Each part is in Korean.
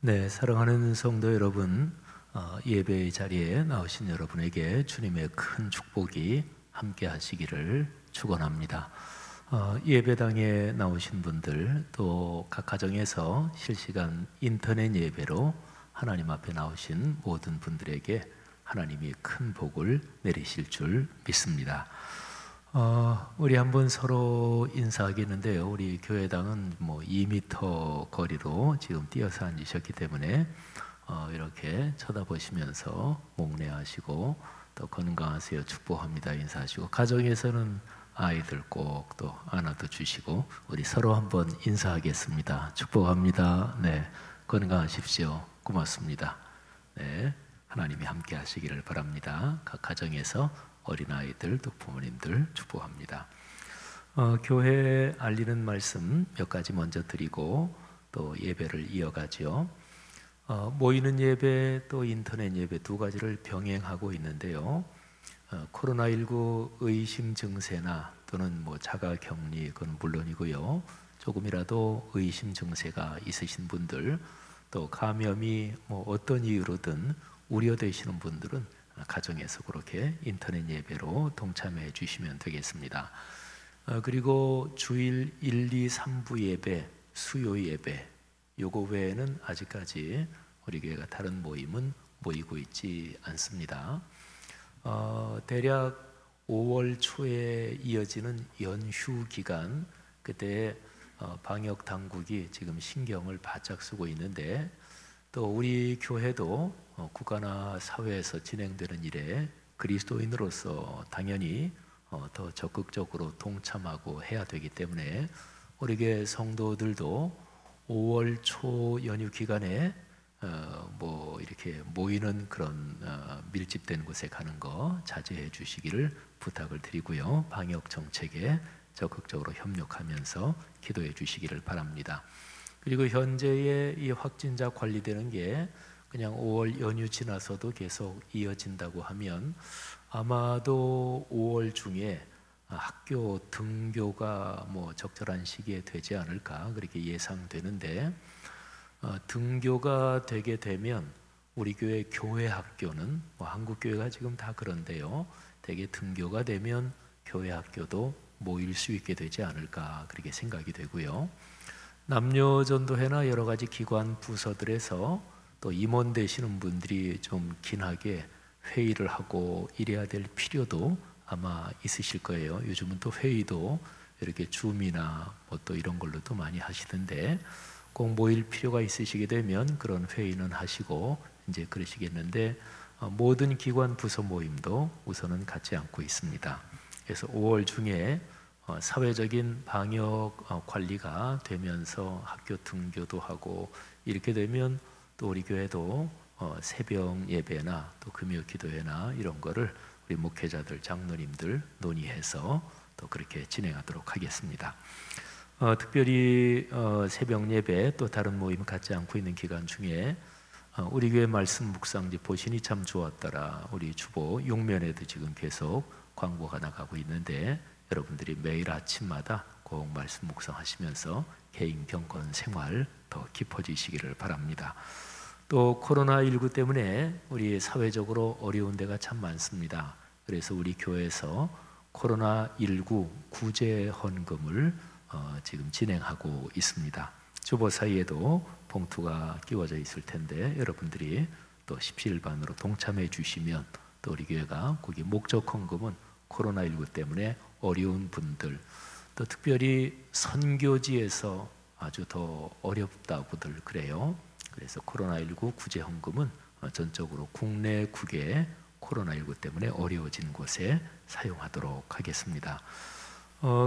네, 사랑하는 성도 여러분, 예배의 자리에 나오신 여러분에게 주님의 큰 축복이 함께 하시기를 축원합니다. 예배당에 나오신 분들, 또 각 가정에서 실시간 인터넷 예배로 하나님 앞에 나오신 모든 분들에게 하나님이 큰 복을 내리실 줄 믿습니다. 우리 한번 서로 인사하겠는데요. 우리 교회당은 2m 거리로 지금 뛰어서 앉으셨기 때문에 이렇게 쳐다보시면서 목례하시고 또 건강하세요 축복합니다 인사하시고, 가정에서는 아이들 꼭 또 안아도 주시고 우리 서로 한번 인사하겠습니다. 축복합니다. 네, 건강하십시오. 고맙습니다. 네, 하나님이 함께 하시기를 바랍니다. 각 가정에서 어린아이들 또 부모님들 축복합니다. 교회 알리는 말씀 몇 가지 먼저 드리고 또 예배를 이어가죠. 모이는 예배 또 인터넷 예배 두 가지를 병행하고 있는데요. 코로나19 의심 증세나 또는 자가격리 그건 물론이고요. 조금이라도 의심 증세가 있으신 분들, 또 감염이 어떤 이유로든 우려되시는 분들은 가정에서 그렇게 인터넷 예배로 동참해 주시면 되겠습니다. 그리고 주일 1, 2, 3부 예배, 수요 예배, 요거 외에는 아직까지 우리 교회가 다른 모임은 모이고 있지 않습니다. 대략 5월 초에 이어지는 연휴 기간, 그때 방역 당국이 지금 신경을 바짝 쓰고 있는데, 또 우리 교회도 국가나 사회에서 진행되는 일에 그리스도인으로서 당연히 더 적극적으로 동참하고 해야 되기 때문에 우리 교회 성도들도 5월 초 연휴 기간에 이렇게 모이는 그런 밀집된 곳에 가는 거 자제해 주시기를 부탁을 드리고요. 방역 정책에 적극적으로 협력하면서 기도해 주시기를 바랍니다. 그리고 현재의 이 확진자 관리되는 게 그냥 5월 연휴 지나서도 계속 이어진다고 하면 아마도 5월 중에 학교 등교가 적절한 시기에 되지 않을까 그렇게 예상되는데, 등교가 되게 되면 우리 교회 학교는 한국 교회가 지금 다 그런데요. 되게 등교가 되면 교회 학교도 모일 수 있게 되지 않을까 그렇게 생각이 되고요. 남녀전도회나 여러 가지 기관 부서들에서 또 임원 되시는 분들이 좀 긴하게 회의를 하고 이래야 될 필요도 아마 있으실 거예요. 요즘은 또 회의도 이렇게 줌이나 또 이런 걸로도 많이 하시던데, 꼭 모일 필요가 있으시게 되면 그런 회의는 하시고 이제 그러시겠는데, 모든 기관 부서 모임도 우선은 갖지 않고 있습니다. 그래서 5월 중에 사회적인 방역 관리가 되면서 학교 등교도 하고 이렇게 되면 또 우리 교회도 새벽 예배나 또 금요 기도회나 이런 거를 우리 목회자들, 장로님들 논의해서 또 그렇게 진행하도록 하겠습니다. 특별히 새벽 예배 또 다른 모임 갖지 않고 있는 기간 중에 우리 교회 말씀 묵상지 보시니 참 좋았더라, 우리 주보 용면에도 지금 계속 광고가 나가고 있는데, 여러분들이 매일 아침마다 꼭 말씀 묵상하시면서 개인 경건 생활 더 깊어지시기를 바랍니다. 또 코로나19 때문에 우리 사회적으로 어려운 데가 참 많습니다. 그래서 우리 교회에서 코로나19 구제 헌금을 지금 진행하고 있습니다. 주보 사이에도 봉투가 끼워져 있을 텐데 여러분들이 또 십시일반으로 동참해 주시면 또 우리 교회가 거기 목적 헌금은 코로나19 때문에 어려운 분들, 또 특별히 선교지에서 아주 더 어렵다고들 그래요. 그래서 코로나19 구제 헌금은 전적으로 국내 국외 코로나19 때문에 어려워진 곳에 사용하도록 하겠습니다.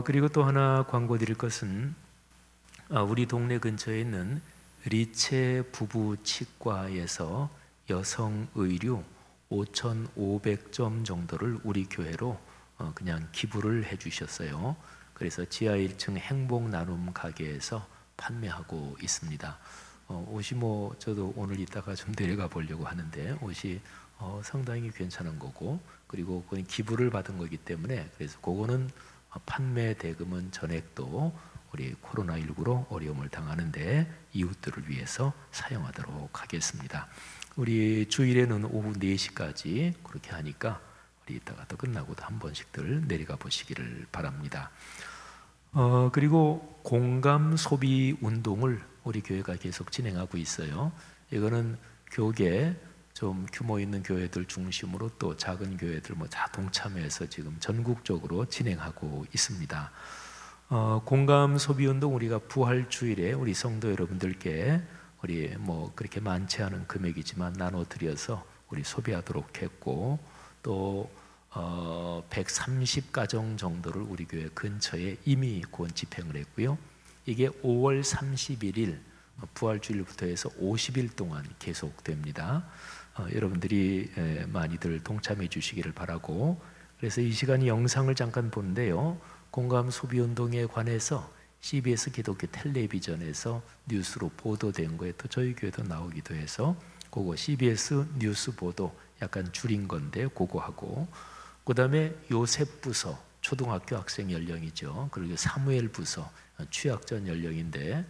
그리고 또 하나 광고 드릴 것은 우리 동네 근처에 있는 리체 부부 치과에서 여성 의류 5,500점 정도를 우리 교회로 그냥 기부를 해 주셨어요. 그래서 지하 1층 행복 나눔 가게에서 판매하고 있습니다. 옷이 저도 오늘 이따가 좀 내려가 보려고 하는데 옷이 상당히 괜찮은 거고, 그리고 그건 기부를 받은 거기 때문에 그래서 그거는 판매 대금은 전액도 우리 코로나19로 어려움을 당하는데 이웃들을 위해서 사용하도록 하겠습니다. 우리 주일에는 오후 4시까지 그렇게 하니까 우리 이따가 또 끝나고도 한 번씩들 내려가 보시기를 바랍니다. 그리고 공감 소비 운동을 우리 교회가 계속 진행하고 있어요. 이거는 교계 좀 규모 있는 교회들 중심으로 또 작은 교회들 다 동참해서 지금 전국적으로 진행하고 있습니다. 공감 소비 운동 우리가 부활 주일에 우리 성도 여러분들께 우리 그렇게 많지 않은 금액이지만 나눠드려서 우리 소비하도록 했고 또 130가정 정도를 우리 교회 근처에 이미 구원 집행을 했고요. 이게 5월 31일 부활주일부터 해서 50일 동안 계속됩니다. 여러분들이 많이들 동참해 주시기를 바라고, 그래서 이 시간 영상을 잠깐 보는데요. 공감 소비운동에 관해서 CBS 기독교 텔레비전에서 뉴스로 보도된 거에 또 저희 교회도 나오기도 해서 그거 CBS 뉴스 보도 약간 줄인 건데 그거 하고, 그 다음에 요셉 부서 초등학교 학생 연령이죠. 그리고 사무엘 부서 취학전 연령인데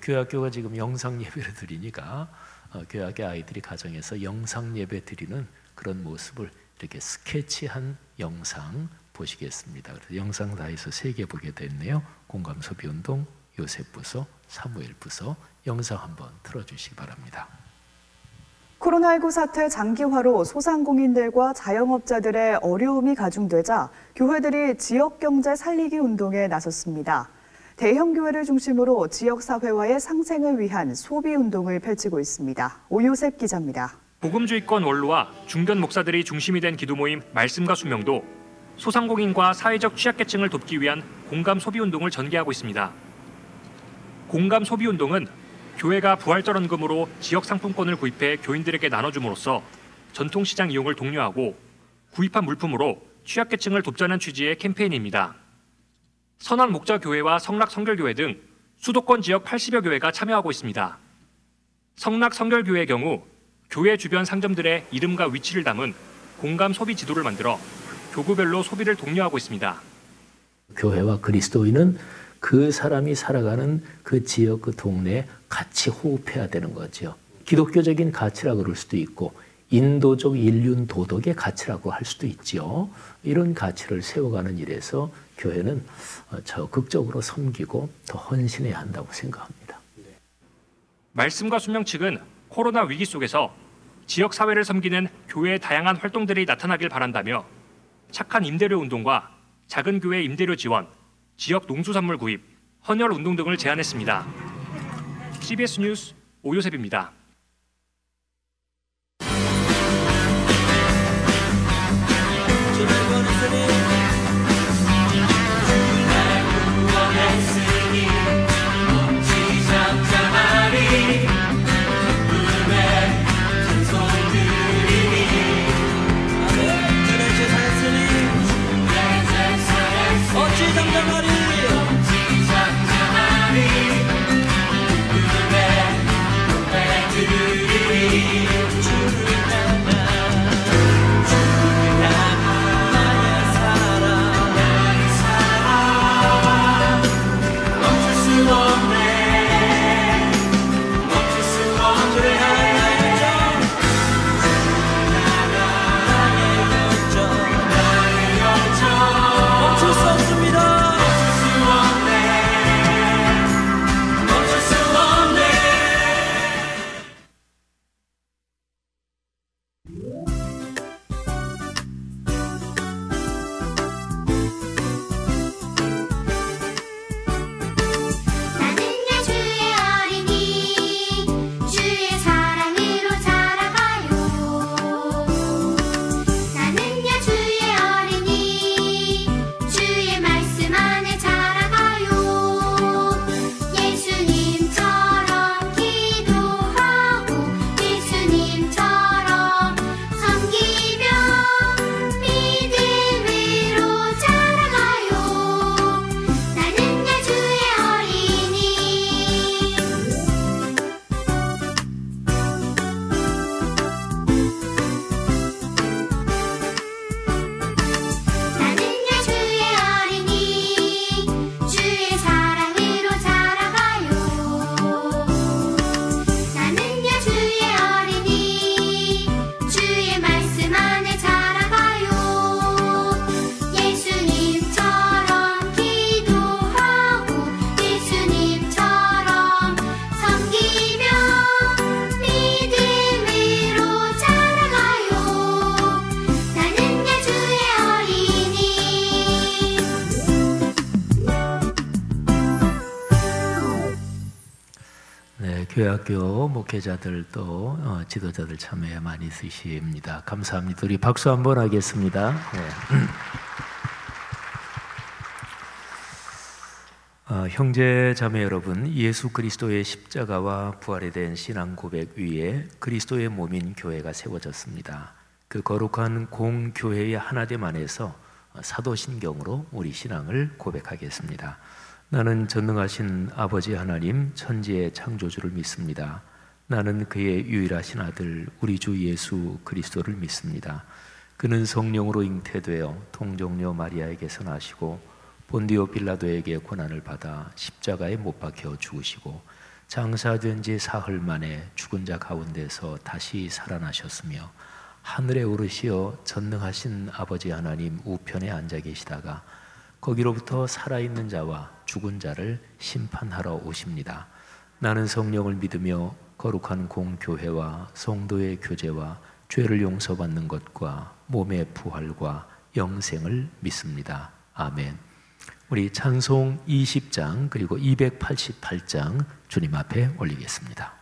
교회 학교가 지금 영상 예배를 드리니까 교회 학교 아이들이 가정에서 영상 예배 드리는 그런 모습을 이렇게 스케치한 영상 보시겠습니다. 그래서 영상 다 해서 3개 보게 됐네요. 공감 소비 운동, 요셉 부서, 사무엘 부서 영상 한번 틀어주시기 바랍니다. 코로나19 사태 장기화로 소상공인들과 자영업자들의 어려움이 가중되자 교회들이 지역경제 살리기 운동에 나섰습니다. 대형 교회를 중심으로 지역사회와의 상생을 위한 소비운동을 펼치고 있습니다. 오요셉 기자입니다. 복음주의권 원로와 중견 목사들이 중심이 된 기도 모임 말씀과 수명도 소상공인과 사회적 취약계층을 돕기 위한 공감 소비운동을 전개하고 있습니다. 공감 소비운동은 교회가 부활절원금으로 지역 상품권을 구입해 교인들에게 나눠줌으로써 전통시장 이용을 독려하고 구입한 물품으로 취약계층을 돕자는 취지의 캠페인입니다. 선한 목자교회와 성락성결교회 등 수도권 지역 80여 교회가 참여하고 있습니다. 성락성결교회의 경우 교회 주변 상점들의 이름과 위치를 담은 공감 소비 지도를 만들어 교구별로 소비를 독려하고 있습니다. 교회와 그리스도인은 그 사람이 살아가는 그 지역, 그 동네에 같이 호흡해야 되는 거죠. 기독교적인 가치라고 그럴 수도 있고 인도적 인륜 도덕의 가치라고 할 수도 있죠. 이런 가치를 세워가는 일에서 교회는 적극적으로 섬기고 더 헌신해야 한다고 생각합니다. 말씀과 수명 측은 코로나 위기 속에서 지역 사회를 섬기는 교회의 다양한 활동들이 나타나길 바란다며 착한 임대료 운동과 작은 교회 임대료 지원, 지역 농수산물 구입, 헌혈 운동 등을 제안했습니다. CBS 뉴스 오요셉입니다. 교회학교 목회자들 또 지도자들 참여 많이 있으십니다. 감사합니다. 우리 박수 한번 하겠습니다. 네. 형제 자매 여러분, 예수 그리스도의 십자가와 부활에 대한 신앙 고백 위에 그리스도의 몸인 교회가 세워졌습니다. 그 거룩한 공교회의 하나됨 안에서 사도신경으로 우리 신앙을 고백하겠습니다. 나는 전능하신 아버지 하나님 천지의 창조주를 믿습니다. 나는 그의 유일하신 아들 우리 주 예수 그리스도를 믿습니다. 그는 성령으로 잉태되어 동정녀 마리아에게서 나시고 본디오 빌라도에게 고난을 받아 십자가에 못 박혀 죽으시고 장사된 지 사흘 만에 죽은 자 가운데서 다시 살아나셨으며 하늘에 오르시어 전능하신 아버지 하나님 우편에 앉아 계시다가 거기로부터 살아있는 자와 죽은 자를 심판하러 오십니다. 나는 성령을 믿으며 거룩한 공교회와 성도의 교제와 죄를 용서받는 것과 몸의 부활과 영생을 믿습니다. 아멘. 우리 찬송 20장 그리고 288장 주님 앞에 올리겠습니다.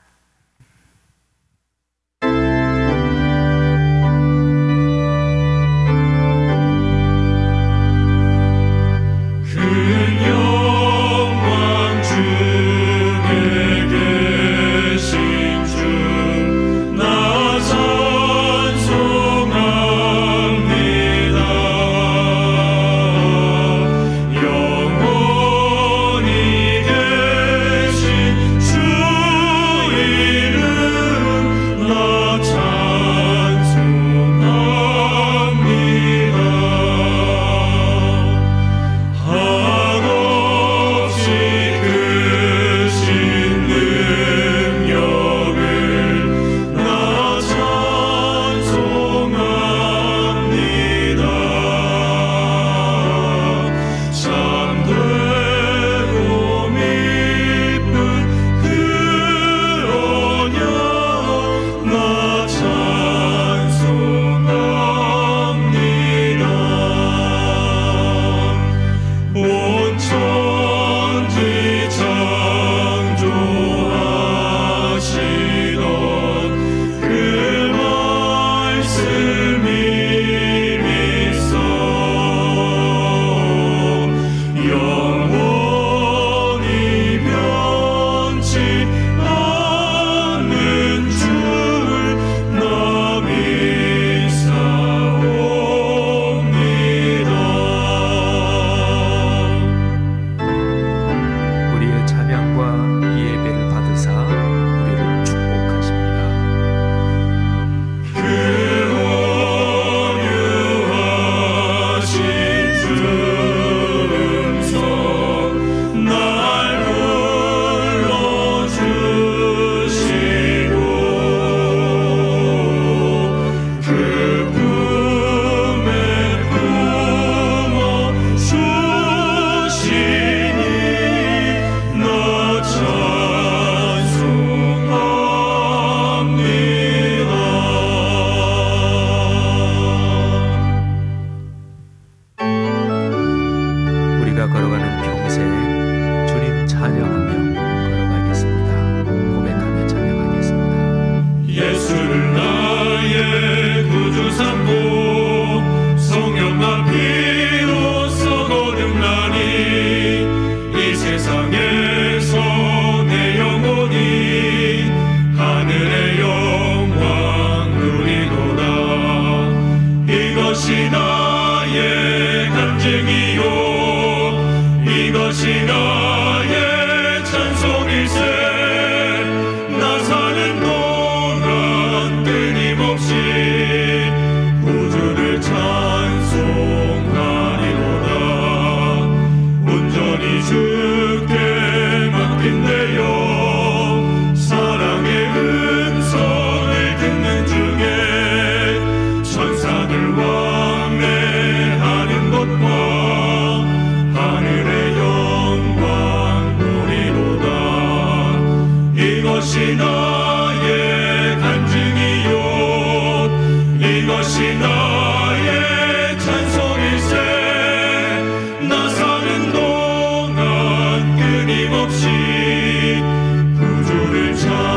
구주를 찾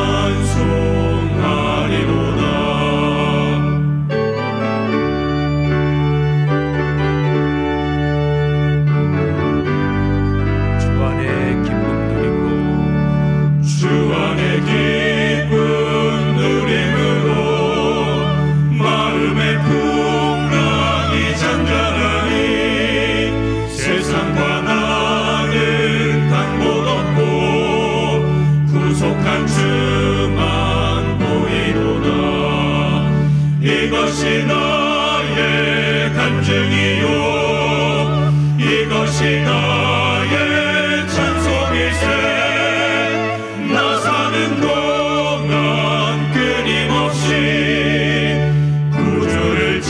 이것이 나의 간증이요 이것이 나의 찬송이세 나 사는 동안 끊임없이 구주를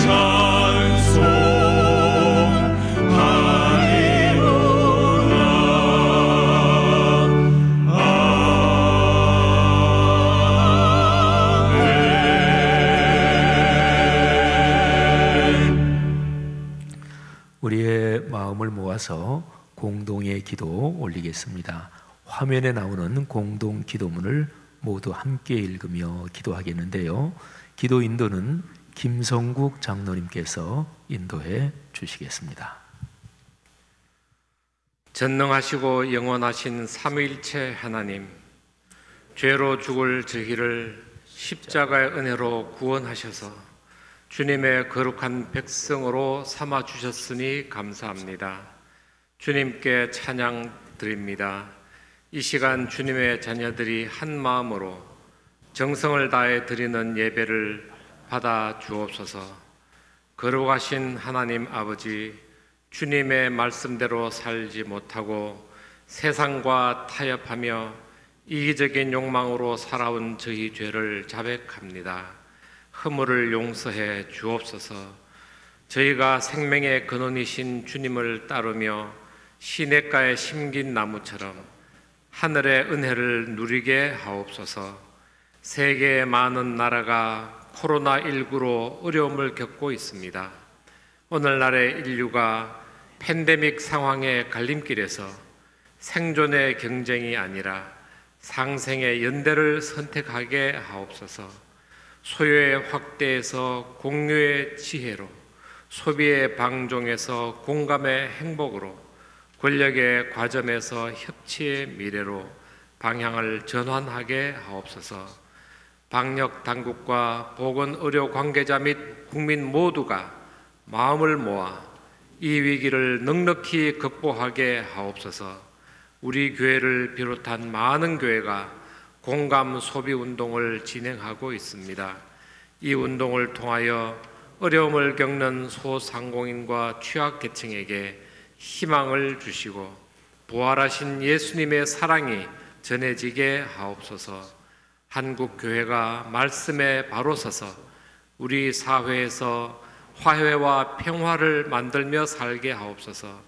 우리의 마음을 모아서 공동의 기도 올리겠습니다. 화면에 나오는 공동 기도문을 모두 함께 읽으며 기도하겠는데요. 기도 인도는 김성국 장로님께서 인도해 주시겠습니다. 전능하시고 영원하신 삼위일체 하나님, 죄로 죽을 저희를 십자가의 은혜로 구원하셔서 주님의 거룩한 백성으로 삼아 주셨으니 감사합니다. 주님께 찬양 드립니다. 이 시간 주님의 자녀들이 한 마음으로 정성을 다해 드리는 예배를 받아 주옵소서. 거룩하신 하나님 아버지, 주님의 말씀대로 살지 못하고 세상과 타협하며 이기적인 욕망으로 살아온 저희 죄를 자백합니다. 허물을 용서해 주옵소서. 저희가 생명의 근원이신 주님을 따르며 시냇가에 심긴 나무처럼 하늘의 은혜를 누리게 하옵소서. 세계의 많은 나라가 코로나19로 어려움을 겪고 있습니다. 오늘날의 인류가 팬데믹 상황의 갈림길에서 생존의 경쟁이 아니라 상생의 연대를 선택하게 하옵소서. 소유의 확대에서 공유의 지혜로, 소비의 방종에서 공감의 행복으로, 권력의 과점에서 협치의 미래로 방향을 전환하게 하옵소서. 방역 당국과 보건의료 관계자 및 국민 모두가 마음을 모아 이 위기를 넉넉히 극복하게 하옵소서. 우리 교회를 비롯한 많은 교회가 공감 소비 운동을 진행하고 있습니다. 이 운동을 통하여 어려움을 겪는 소상공인과 취약계층에게 희망을 주시고 부활하신 예수님의 사랑이 전해지게 하옵소서. 한국 교회가 말씀에 바로 서서 우리 사회에서 화해와 평화를 만들며 살게 하옵소서.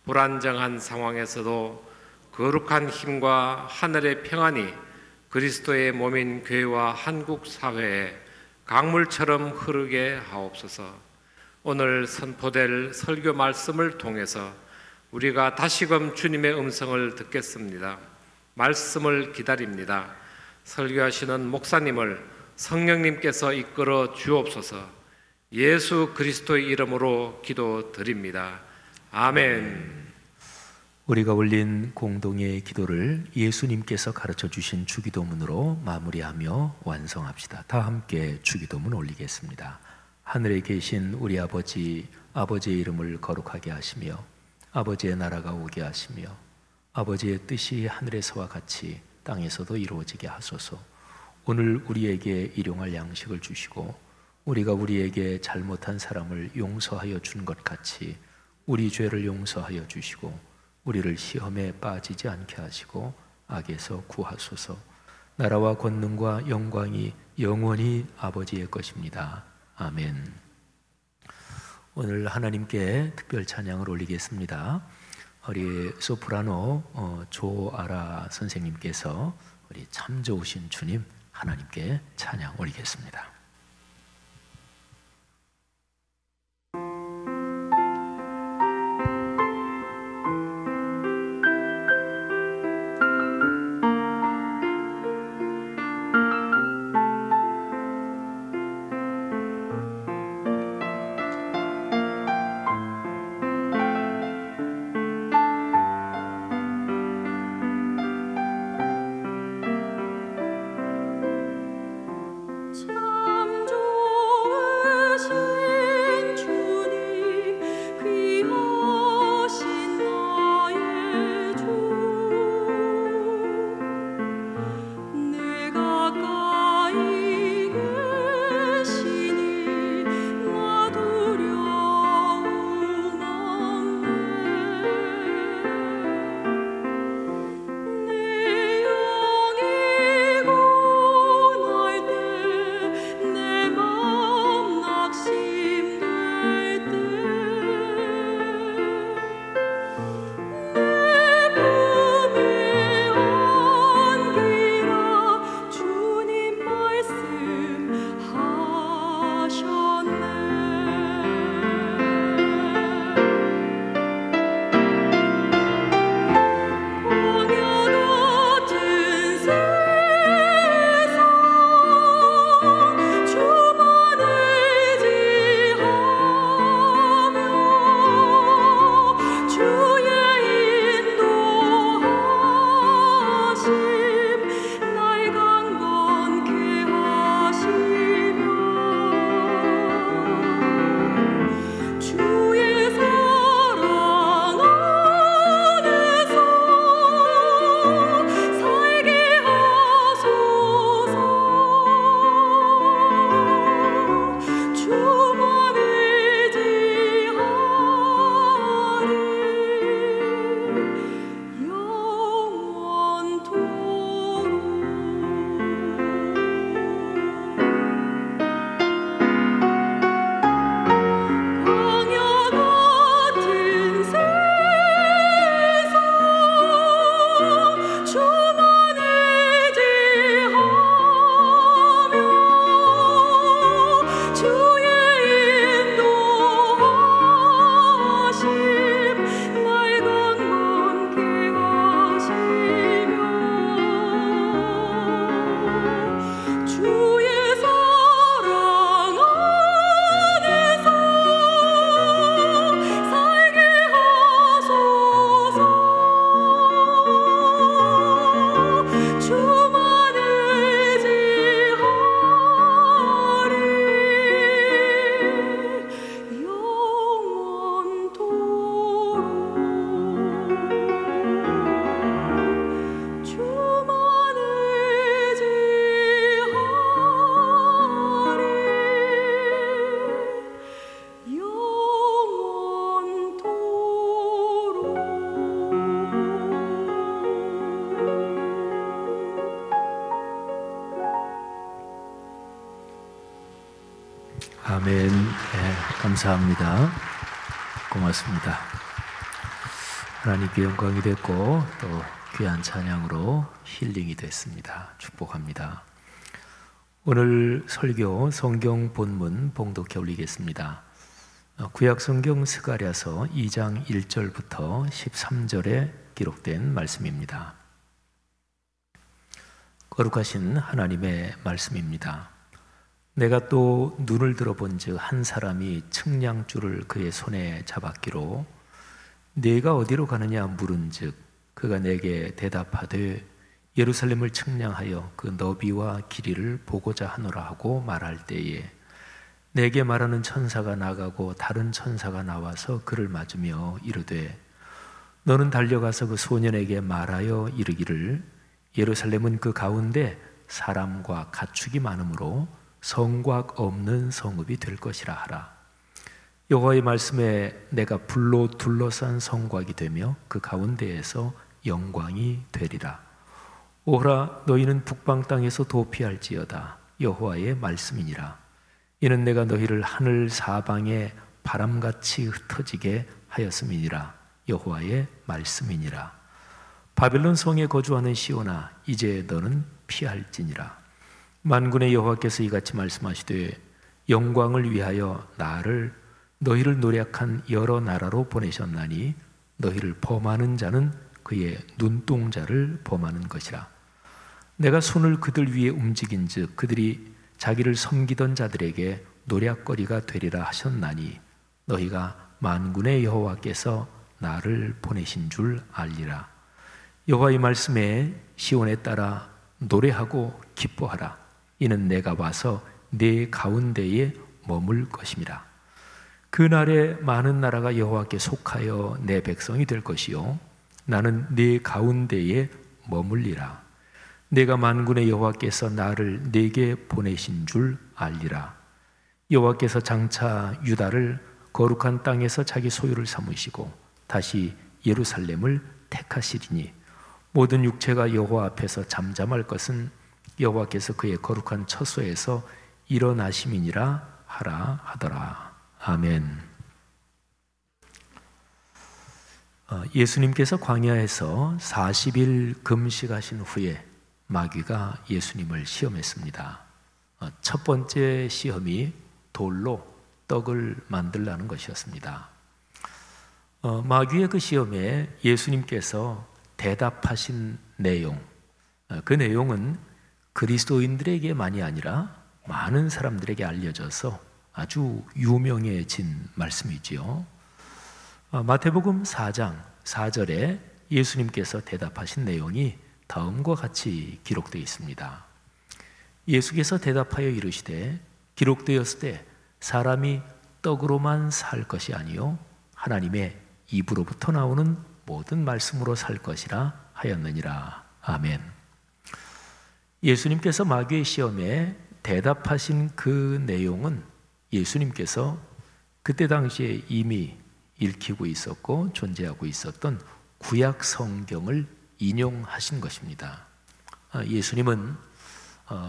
불안정한 상황에서도 거룩한 힘과 하늘의 평안이 그리스도의 몸인 교회와 한국 사회에 강물처럼 흐르게 하옵소서. 오늘 선포될 설교 말씀을 통해서 우리가 다시금 주님의 음성을 듣겠습니다. 말씀을 기다립니다. 설교하시는 목사님을 성령님께서 이끌어 주옵소서. 예수 그리스도의 이름으로 기도드립니다. 아멘. 우리가 올린 공동의 기도를 예수님께서 가르쳐 주신 주기도문으로 마무리하며 완성합시다. 다 함께 주기도문 올리겠습니다. 하늘에 계신 우리 아버지, 아버지의 이름을 거룩하게 하시며 아버지의 나라가 오게 하시며 아버지의 뜻이 하늘에서와 같이 땅에서도 이루어지게 하소서. 오늘 우리에게 일용할 양식을 주시고 우리가 우리에게 잘못한 사람을 용서하여 준 것 같이 우리 죄를 용서하여 주시고 우리를 시험에 빠지지 않게 하시고 악에서 구하소서. 나라와 권능과 영광이 영원히 아버지의 것입니다. 아멘. 오늘 하나님께 특별 찬양을 올리겠습니다. 우리 소프라노 조아라 선생님께서 우리 참 좋으신 주님 하나님께 찬양 올리겠습니다. 참 아멘. 네, 감사합니다. 고맙습니다. 하나님께 영광이 됐고 또 귀한 찬양으로 힐링이 됐습니다. 축복합니다. 오늘 설교 성경 본문 봉독해 올리겠습니다. 구약 성경 스가랴서 2장 1절부터 13절에 기록된 말씀입니다. 거룩하신 하나님의 말씀입니다. 내가 또 눈을 들어본즉 한 사람이 측량줄을 그의 손에 잡았기로 네가 어디로 가느냐 물은즉 그가 내게 대답하되 예루살렘을 측량하여 그 너비와 길이를 보고자 하노라 하고 말할 때에 내게 말하는 천사가 나가고 다른 천사가 나와서 그를 맞으며 이르되 너는 달려가서 그 소년에게 말하여 이르기를 예루살렘은 그 가운데 사람과 가축이 많으므로 성곽 없는 성읍이 될 것이라 하라. 여호와의 말씀에 내가 불로 둘러싼 성곽이 되며 그 가운데에서 영광이 되리라. 오라 너희는 북방 땅에서 도피할지어다. 여호와의 말씀이니라. 이는 내가 너희를 하늘 사방에 바람같이 흩어지게 하였음이니라. 여호와의 말씀이니라. 바벨론 성에 거주하는 시온아 이제 너는 피할지니라. 만군의 여호와께서 이같이 말씀하시되 영광을 위하여 너희를 노략한 여러 나라로 보내셨나니 너희를 범하는 자는 그의 눈동자를 범하는 것이라. 내가 손을 그들 위에 움직인즉 그들이 자기를 섬기던 자들에게 노략거리가 되리라 하셨나니 너희가 만군의 여호와께서 나를 보내신 줄 알리라. 여호와의 말씀에 시온에 따라 노래하고 기뻐하라. 이는 내가 와서 네 가운데에 머물 것임이라. 그날에 많은 나라가 여호와께 속하여 내 백성이 될 것이요 나는 네 가운데에 머물리라. 내가 만군의 여호와께서 나를 네게 보내신 줄 알리라. 여호와께서 장차 유다를 거룩한 땅에서 자기 소유를 삼으시고 다시 예루살렘을 택하시리니 모든 육체가 여호와 앞에서 잠잠할 것은 여호와께서 그의 거룩한 처소에서 일어나심이니라 하라 하더라. 아멘. 예수님께서 광야에서 40일 금식하신 후에 마귀가 예수님을 시험했습니다. 첫 번째 시험이 돌로 떡을 만들라는 것이었습니다. 마귀의 그 시험에 예수님께서 대답하신 내용, 그 내용은 그리스도인들에게만이 아니라 많은 사람들에게 알려져서 아주 유명해진 말씀이지요. 마태복음 4장 4절에 예수님께서 대답하신 내용이 다음과 같이 기록되어 있습니다. 예수께서 대답하여 이르시되 기록되었을 때 사람이 떡으로만 살 것이 아니요 하나님의 입으로부터 나오는 모든 말씀으로 살 것이라 하였느니라. 아멘. 예수님께서 마귀의 시험에 대답하신 그 내용은 예수님께서 그때 당시에 이미 읽히고 있었고 존재하고 있었던 구약 성경을 인용하신 것입니다. 예수님은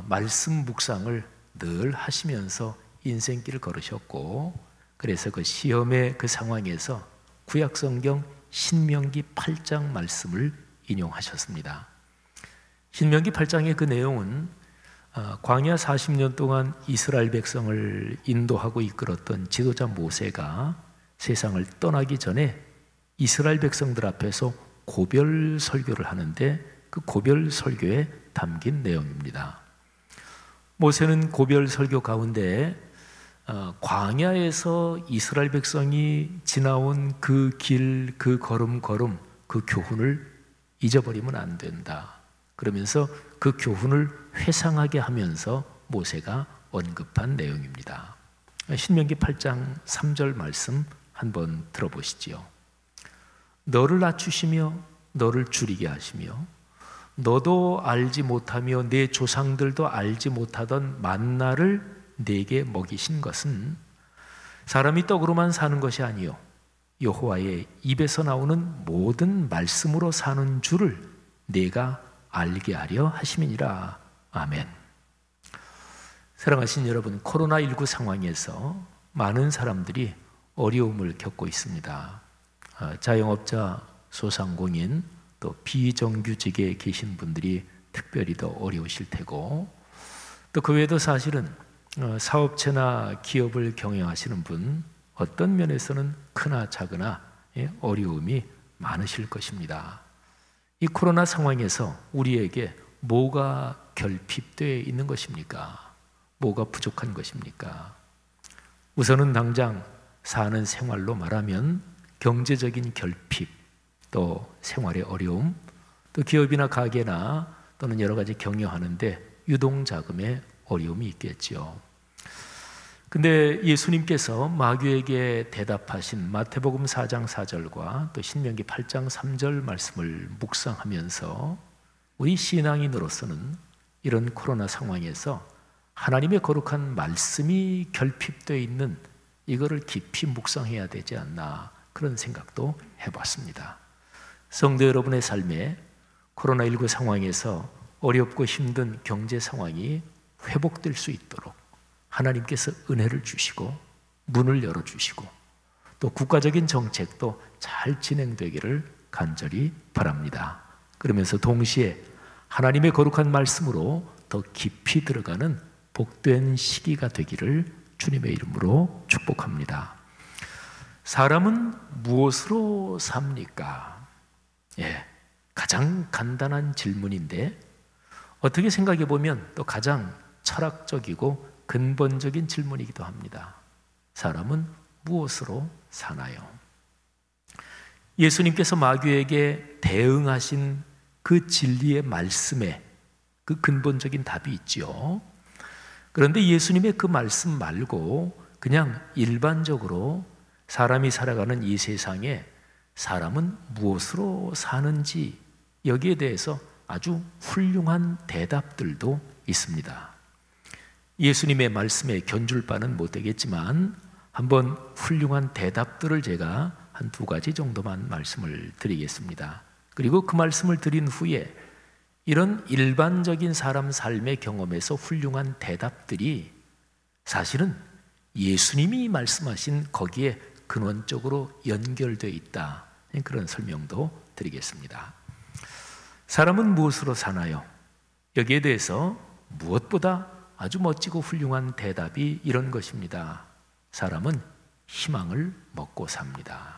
말씀 묵상을 늘 하시면서 인생길을 걸으셨고 그래서 그 시험의 그 상황에서 구약 성경 신명기 8장 말씀을 인용하셨습니다. 신명기 8장의 그 내용은 광야 40년 동안 이스라엘 백성을 인도하고 이끌었던 지도자 모세가 세상을 떠나기 전에 이스라엘 백성들 앞에서 고별 설교를 하는데 그 고별 설교에 담긴 내용입니다. 모세는 고별 설교 가운데 광야에서 이스라엘 백성이 지나온 그 길, 그 걸음 그 교훈을 잊어버리면 안 된다. 그러면서 그 교훈을 회상하게 하면서 모세가 언급한 내용입니다. 신명기 8장 3절 말씀 한번 들어보시지요. 너를 낮추시며 너를 줄이게 하시며 너도 알지 못하며 내 조상들도 알지 못하던 만나를 네게 먹이신 것은 사람이 떡으로만 사는 것이 아니요 여호와의 입에서 나오는 모든 말씀으로 사는 줄을 네가 알게 하려 하심이니라. 아멘. 사랑하신 여러분, 코로나19 상황에서 많은 사람들이 어려움을 겪고 있습니다. 자영업자, 소상공인, 또 비정규직에 계신 분들이 특별히 더 어려우실 테고, 또 그 외에도 사실은 사업체나 기업을 경영하시는 분, 어떤 면에서는 크나 작으나 어려움이 많으실 것입니다. 이 코로나 상황에서 우리에게 뭐가 결핍되어 있는 것입니까? 뭐가 부족한 것입니까? 우선은 당장 사는 생활로 말하면 경제적인 결핍, 또 생활의 어려움, 또 기업이나 가게나 또는 여러 가지 경영하는데 유동자금의 어려움이 있겠지요. 근데 예수님께서 마귀에게 대답하신 마태복음 4장 4절과 또 신명기 8장 3절 말씀을 묵상하면서 우리 신앙인으로서는 이런 코로나 상황에서 하나님의 거룩한 말씀이 결핍되어 있는 이거를 깊이 묵상해야 되지 않나, 그런 생각도 해봤습니다. 성도 여러분의 삶에 코로나19 상황에서 어렵고 힘든 경제 상황이 회복될 수 있도록 하나님께서 은혜를 주시고 문을 열어주시고 또 국가적인 정책도 잘 진행되기를 간절히 바랍니다. 그러면서 동시에 하나님의 거룩한 말씀으로 더 깊이 들어가는 복된 시기가 되기를 주님의 이름으로 축복합니다. 사람은 무엇으로 삽니까? 가장 간단한 질문인데 어떻게 생각해 보면 또 가장 철학적이고 근본적인 질문이기도 합니다. 사람은 무엇으로 사나요? 예수님께서 마귀에게 대응하신 그 진리의 말씀에 그 근본적인 답이 있지요. 그런데 예수님의 그 말씀 말고 그냥 일반적으로 사람이 살아가는 이 세상에 사람은 무엇으로 사는지, 여기에 대해서 아주 훌륭한 대답들도 있습니다. 예수님의 말씀에 견줄 바는 못 되겠지만 한번 훌륭한 대답들을 제가 한 2가지 정도만 말씀을 드리겠습니다. 그리고 그 말씀을 드린 후에 이런 일반적인 사람 삶의 경험에서 훌륭한 대답들이 사실은 예수님이 말씀하신 거기에 근원적으로 연결되어 있다, 그런 설명도 드리겠습니다. 사람은 무엇으로 사나요? 여기에 대해서 무엇보다 아주 멋지고 훌륭한 대답이 이런 것입니다. 사람은 희망을 먹고 삽니다.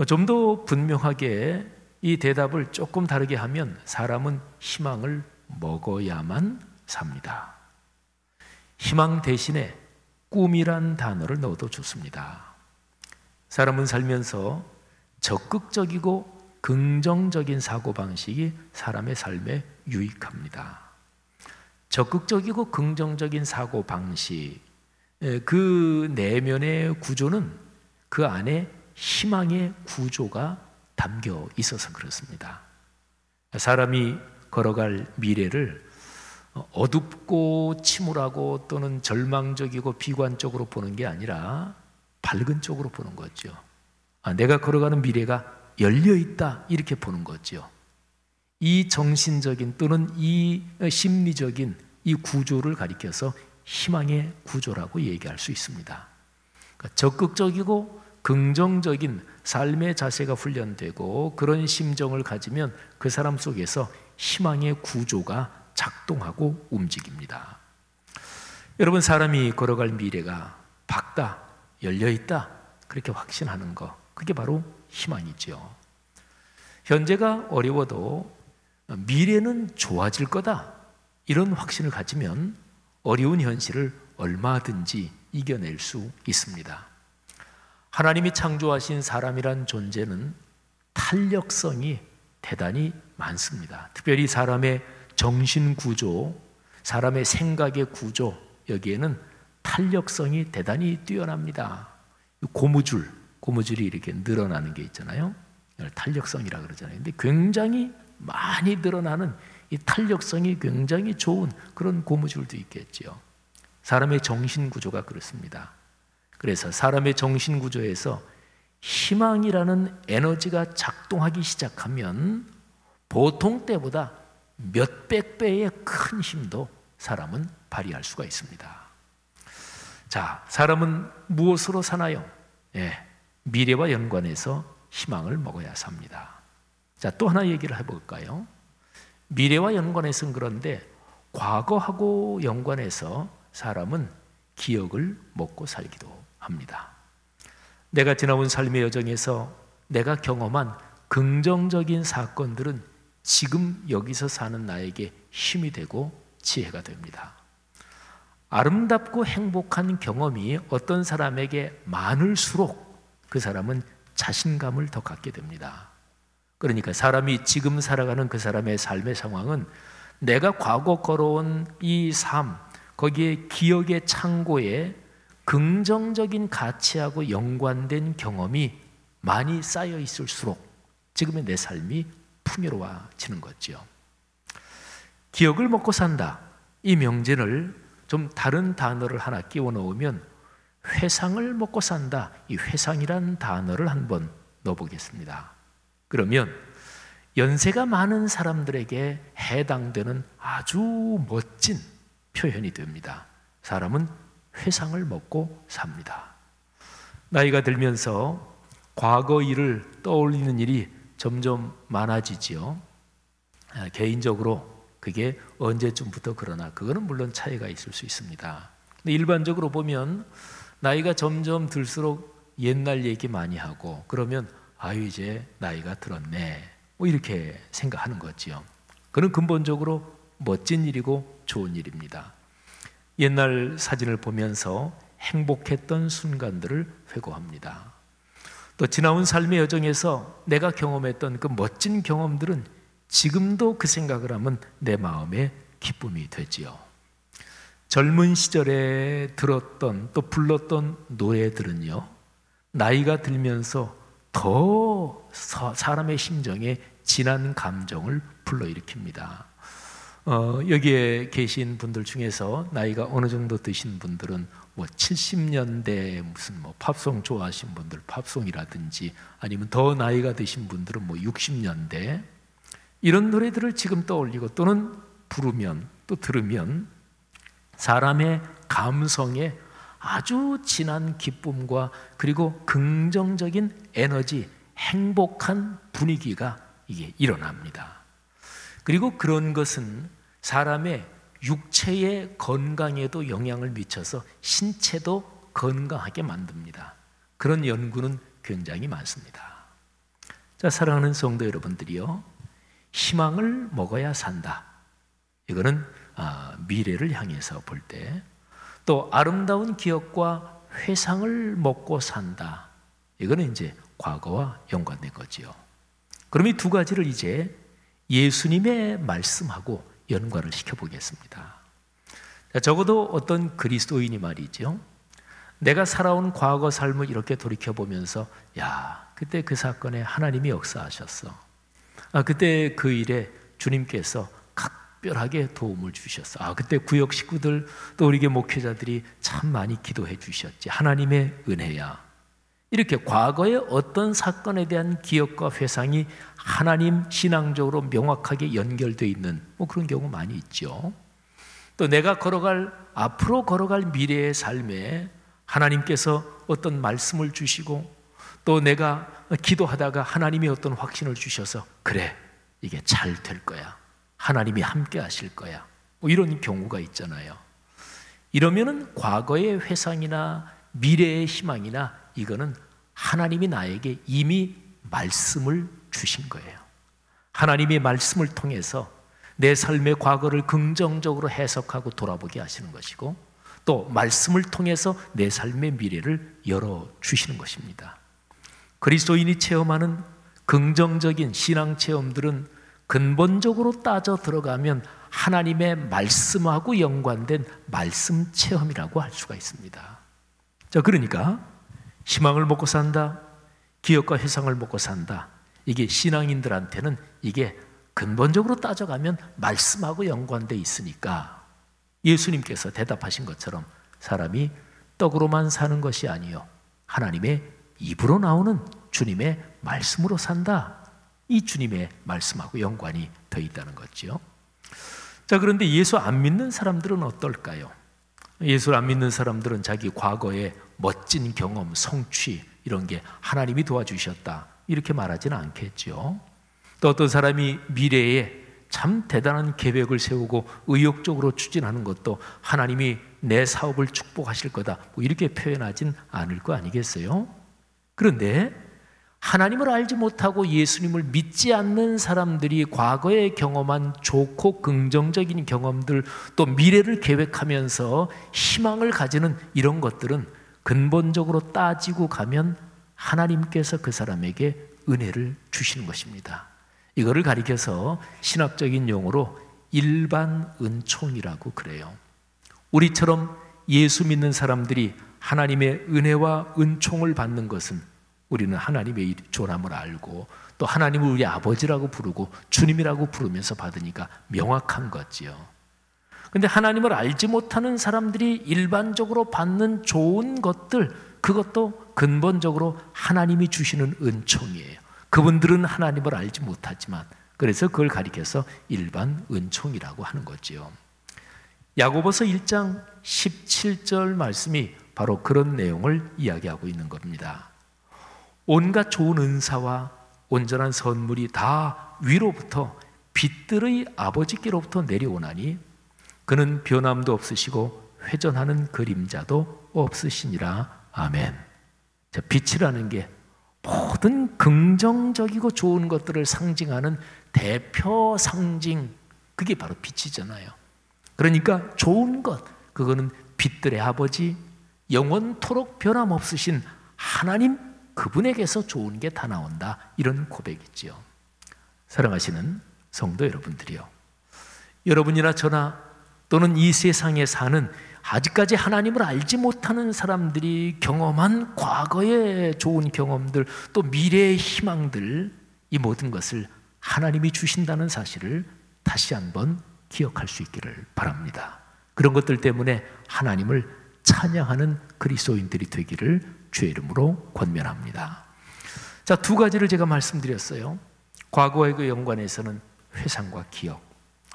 좀 더 분명하게 이 대답을 조금 다르게 하면 사람은 희망을 먹어야만 삽니다. 희망 대신에 꿈이란 단어를 넣어도 좋습니다. 사람은 살면서 적극적이고 긍정적인 사고방식이 사람의 삶에 유익합니다. 적극적이고 긍정적인 사고방식, 그 내면의 구조는 그 안에 희망의 구조가 담겨 있어서 그렇습니다. 사람이 걸어갈 미래를 어둡고 침울하고 또는 절망적이고 비관적으로 보는 게 아니라 밝은 쪽으로 보는 거죠. 내가 걸어가는 미래가 열려있다, 이렇게 보는 거죠. 이 정신적인 또는 이 심리적인 이 구조를 가리켜서 희망의 구조라고 얘기할 수 있습니다. 그러니까 적극적이고 긍정적인 삶의 자세가 훈련되고 그런 심정을 가지면 그 사람 속에서 희망의 구조가 작동하고 움직입니다. 여러분, 사람이 걸어갈 미래가 밝다, 열려있다, 그렇게 확신하는 거, 그게 바로 희망이죠. 현재가 어려워도 미래는 좋아질 거다, 이런 확신을 가지면 어려운 현실을 얼마든지 이겨낼 수 있습니다. 하나님이 창조하신 사람이란 존재는 탄력성이 대단히 많습니다. 특별히 사람의 정신 구조, 사람의 생각의 구조, 여기에는 탄력성이 대단히 뛰어납니다. 고무줄이 이렇게 늘어나는 게 있잖아요. 탄력성이라 그러잖아요. 근데 굉장히 많이 늘어나는 이 탄력성이 굉장히 좋은 그런 고무줄도 있겠죠. 사람의 정신 구조가 그렇습니다. 그래서 사람의 정신 구조에서 희망이라는 에너지가 작동하기 시작하면 보통 때보다 몇백 배의 큰 힘도 사람은 발휘할 수가 있습니다. 자, 사람은 무엇으로 사나요? 미래와 연관해서 희망을 먹어야 삽니다. 자, 또 하나 얘기를 해볼까요? 미래와 연관해서는 그런데 과거하고 연관해서 사람은 기억을 먹고 살기도 합니다. 내가 지나온 삶의 여정에서 내가 경험한 긍정적인 사건들은 지금 여기서 사는 나에게 힘이 되고 지혜가 됩니다. 아름답고 행복한 경험이 어떤 사람에게 많을수록 그 사람은 자신감을 더 갖게 됩니다. 그러니까 사람이 지금 살아가는 그 사람의 삶의 상황은 내가 과거 걸어온 이 삶, 거기에 기억의 창고에 긍정적인 가치하고 연관된 경험이 많이 쌓여 있을수록 지금의 내 삶이 풍요로워지는 거죠. 기억을 먹고 산다, 이 명제를 좀 다른 단어를 하나 끼워 넣으면 회상을 먹고 산다, 이 회상이란 단어를 한번 넣어보겠습니다. 그러면 연세가 많은 사람들에게 해당되는 아주 멋진 표현이 됩니다. 사람은 회상을 먹고 삽니다. 나이가 들면서 과거 일을 떠올리는 일이 점점 많아지지요. 개인적으로 그게 언제쯤부터 그러나 그거는 물론 차이가 있을 수 있습니다. 근데 일반적으로 보면 나이가 점점 들수록 옛날 얘기 많이 하고 그러면 아유 이제 나이가 들었네 뭐 이렇게 생각하는 거지요. 그건 근본적으로 멋진 일이고 좋은 일입니다. 옛날 사진을 보면서 행복했던 순간들을 회고합니다. 또 지나온 삶의 여정에서 내가 경험했던 그 멋진 경험들은 지금도 그 생각을 하면 내 마음에 기쁨이 되지요. 젊은 시절에 들었던 또 불렀던 노래들은요, 나이가 들면서 더 사람의 심정에 진한 감정을 불러일으킵니다. 여기에 계신 분들 중에서 나이가 어느 정도 드신 분들은 뭐 70년대 무슨 뭐 팝송 좋아하시는 분들 팝송이라든지 아니면 더 나이가 드신 분들은 뭐 60년대 이런 노래들을 지금 떠올리고 또는 부르면 또 들으면 사람의 감성에 아주 진한 기쁨과 그리고 긍정적인 에너지, 행복한 분위기가 이게 일어납니다. 그리고 그런 것은 사람의 육체의 건강에도 영향을 미쳐서 신체도 건강하게 만듭니다. 그런 연구는 굉장히 많습니다. 자, 사랑하는 성도 여러분들이요, 희망을 먹어야 산다. 이거는 미래를 향해서 볼 때, 또 아름다운 기억과 회상을 먹고 산다. 이거는 이제 과거와 연관된 거지요. 그럼 이 두 가지를 이제 예수님의 말씀하고 연관을 시켜보겠습니다. 적어도 어떤 그리스도인이 말이죠, 내가 살아온 과거 삶을 이렇게 돌이켜보면서 야, 그때 그 사건에 하나님이 역사하셨어. 그때 그 일에 주님께서 각별하게 도움을 주셨어. 그때 구역 식구들 또 우리 교회 목회자들이 참 많이 기도해 주셨지. 하나님의 은혜야. 이렇게 과거의 어떤 사건에 대한 기억과 회상이 하나님 신앙적으로 명확하게 연결되어 있는 뭐 그런 경우 많이 있죠. 또 내가 앞으로 걸어갈 미래의 삶에 하나님께서 어떤 말씀을 주시고 또 내가 기도하다가 하나님이 어떤 확신을 주셔서 그래, 이게 잘 될 거야. 하나님이 함께 하실 거야. 뭐 이런 경우가 있잖아요. 이러면은 과거의 회상이나 미래의 희망이나 이거는 하나님이 나에게 이미 말씀을 주신 거예요. 하나님의 말씀을 통해서 내 삶의 과거를 긍정적으로 해석하고 돌아보게 하시는 것이고 또 말씀을 통해서 내 삶의 미래를 열어주시는 것입니다. 그리스도인이 체험하는 긍정적인 신앙 체험들은 근본적으로 따져 들어가면 하나님의 말씀하고 연관된 말씀 체험이라고 할 수가 있습니다. 자, 그러니까 희망을 먹고 산다, 기억과 회상을 먹고 산다. 이게 신앙인들한테는 이게 근본적으로 따져가면 말씀하고 연관돼 있으니까 예수님께서 대답하신 것처럼 사람이 떡으로만 사는 것이 아니요 하나님의 입으로 나오는 주님의 말씀으로 산다. 이 주님의 말씀하고 연관이 더 있다는 거죠. 자, 그런데 예수 안 믿는 사람들은 어떨까요? 예수를 안 믿는 사람들은 자기 과거의 멋진 경험, 성취 이런 게 하나님이 도와주셨다 이렇게 말하지는 않겠죠. 또 어떤 사람이 미래에 참 대단한 계획을 세우고 의욕적으로 추진하는 것도 하나님이 내 사업을 축복하실 거다 뭐 이렇게 표현하진 않을 거 아니겠어요? 그런데 하나님을 알지 못하고 예수님을 믿지 않는 사람들이 과거에 경험한 좋고 긍정적인 경험들, 또 미래를 계획하면서 희망을 가지는 이런 것들은 근본적으로 따지고 가면 하나님께서 그 사람에게 은혜를 주시는 것입니다. 이거를 가리켜서 신학적인 용어로 일반 은총이라고 그래요. 우리처럼 예수 믿는 사람들이 하나님의 은혜와 은총을 받는 것은 우리는 하나님의 존함을 알고 또 하나님을 우리 아버지라고 부르고 주님이라고 부르면서 받으니까 명확한 거지요. 근데 하나님을 알지 못하는 사람들이 일반적으로 받는 좋은 것들, 그것도 근본적으로 하나님이 주시는 은총이에요. 그분들은 하나님을 알지 못하지만, 그래서 그걸 가리켜서 일반 은총이라고 하는 거지요. 야고보서 1장 17절 말씀이 바로 그런 내용을 이야기하고 있는 겁니다. 온갖 좋은 은사와 온전한 선물이 다 위로부터 빛들의 아버지께로부터 내려오나니 그는 변함도 없으시고 회전하는 그림자도 없으시니라. 아멘. 자, 빛이라는 게 모든 긍정적이고 좋은 것들을 상징하는 대표 상징, 그게 바로 빛이잖아요. 그러니까 좋은 것, 그거는 빛들의 아버지, 영원토록 변함없으신 하나님, 그분에게서 좋은 게 다 나온다, 이런 고백이지요. 사랑하시는 성도 여러분들이요, 여러분이나 저나 또는 이 세상에 사는 아직까지 하나님을 알지 못하는 사람들이 경험한 과거의 좋은 경험들, 또 미래의 희망들, 이 모든 것을 하나님이 주신다는 사실을 다시 한번 기억할 수 있기를 바랍니다. 그런 것들 때문에 하나님을 찬양하는 그리스도인들이 되기를 주의 이름으로 권면합니다. 자, 두 가지를 제가 말씀드렸어요. 과거하고 연관해서는 회상과 기억,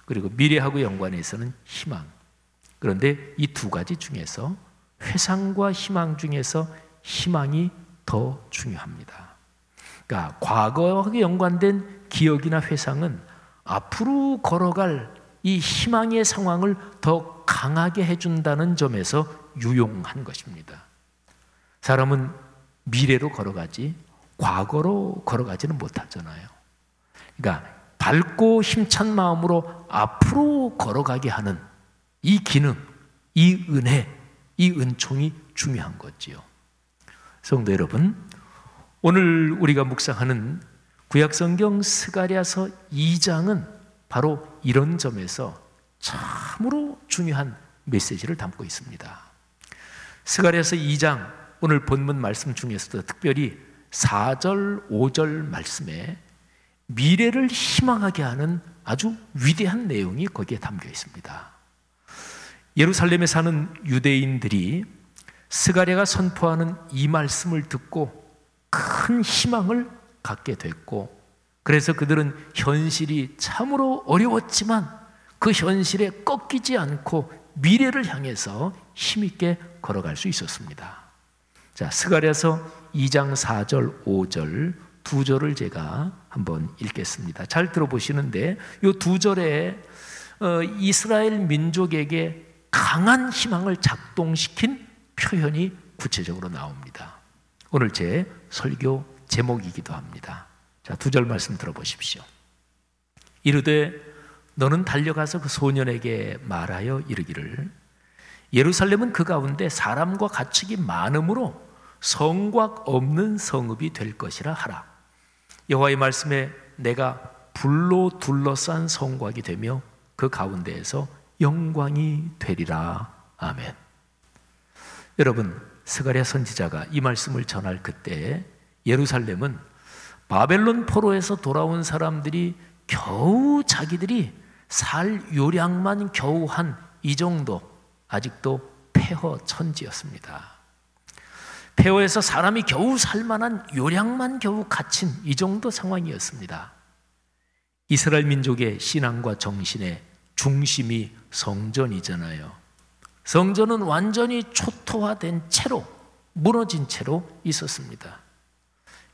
그리고 미래하고 연관해서는 희망. 그런데 이 두 가지 중에서 회상과 희망 중에서 희망이 더 중요합니다. 그러니까 과거하고 연관된 기억이나 회상은 앞으로 걸어갈 이 희망의 상황을 더 강하게 해준다는 점에서 유용한 것입니다. 사람은 미래로 걸어가지 과거로 걸어가지는 못하잖아요. 그러니까 밝고 힘찬 마음으로 앞으로 걸어가게 하는 이 기능, 이 은혜, 이 은총이 중요한 거지요. 성도 여러분, 오늘 우리가 묵상하는 구약성경 스가랴서 2장은 바로 이런 점에서 참으로 중요한 메시지를 담고 있습니다. 스가랴서 2장 오늘 본문 말씀 중에서도 특별히 4절, 5절 말씀에 미래를 희망하게 하는 아주 위대한 내용이 거기에 담겨 있습니다. 예루살렘에 사는 유대인들이 스가랴가 선포하는 이 말씀을 듣고 큰 희망을 갖게 됐고, 그래서 그들은 현실이 참으로 어려웠지만 그 현실에 꺾이지 않고 미래를 향해서 힘있게 걸어갈 수 있었습니다. 자, 스가랴서 2장 4절, 5절 두 절을 제가 한번 읽겠습니다. 잘 들어보시는데 이 두 절에 이스라엘 민족에게 강한 희망을 작동시킨 표현이 구체적으로 나옵니다. 오늘 제 설교 제목이기도 합니다. 자, 두 절 말씀 들어보십시오. 이르되 너는 달려가서 그 소년에게 말하여 이르기를 예루살렘은 그 가운데 사람과 가축이 많으므로 성곽 없는 성읍이 될 것이라 하라. 여호와의 말씀에 내가 불로 둘러싼 성곽이 되며 그 가운데에서 영광이 되리라. 아멘. 여러분, 스가랴 선지자가 이 말씀을 전할 그때 예루살렘은 바벨론 포로에서 돌아온 사람들이 겨우 자기들이 살 요량만 겨우 한 이 정도, 아직도 폐허 천지였습니다. 폐허에서 사람이 겨우 살만한 요량만 겨우 갖춘 이 정도 상황이었습니다. 이스라엘 민족의 신앙과 정신에 중심이 성전이잖아요. 성전은 완전히 초토화된 채로, 무너진 채로 있었습니다.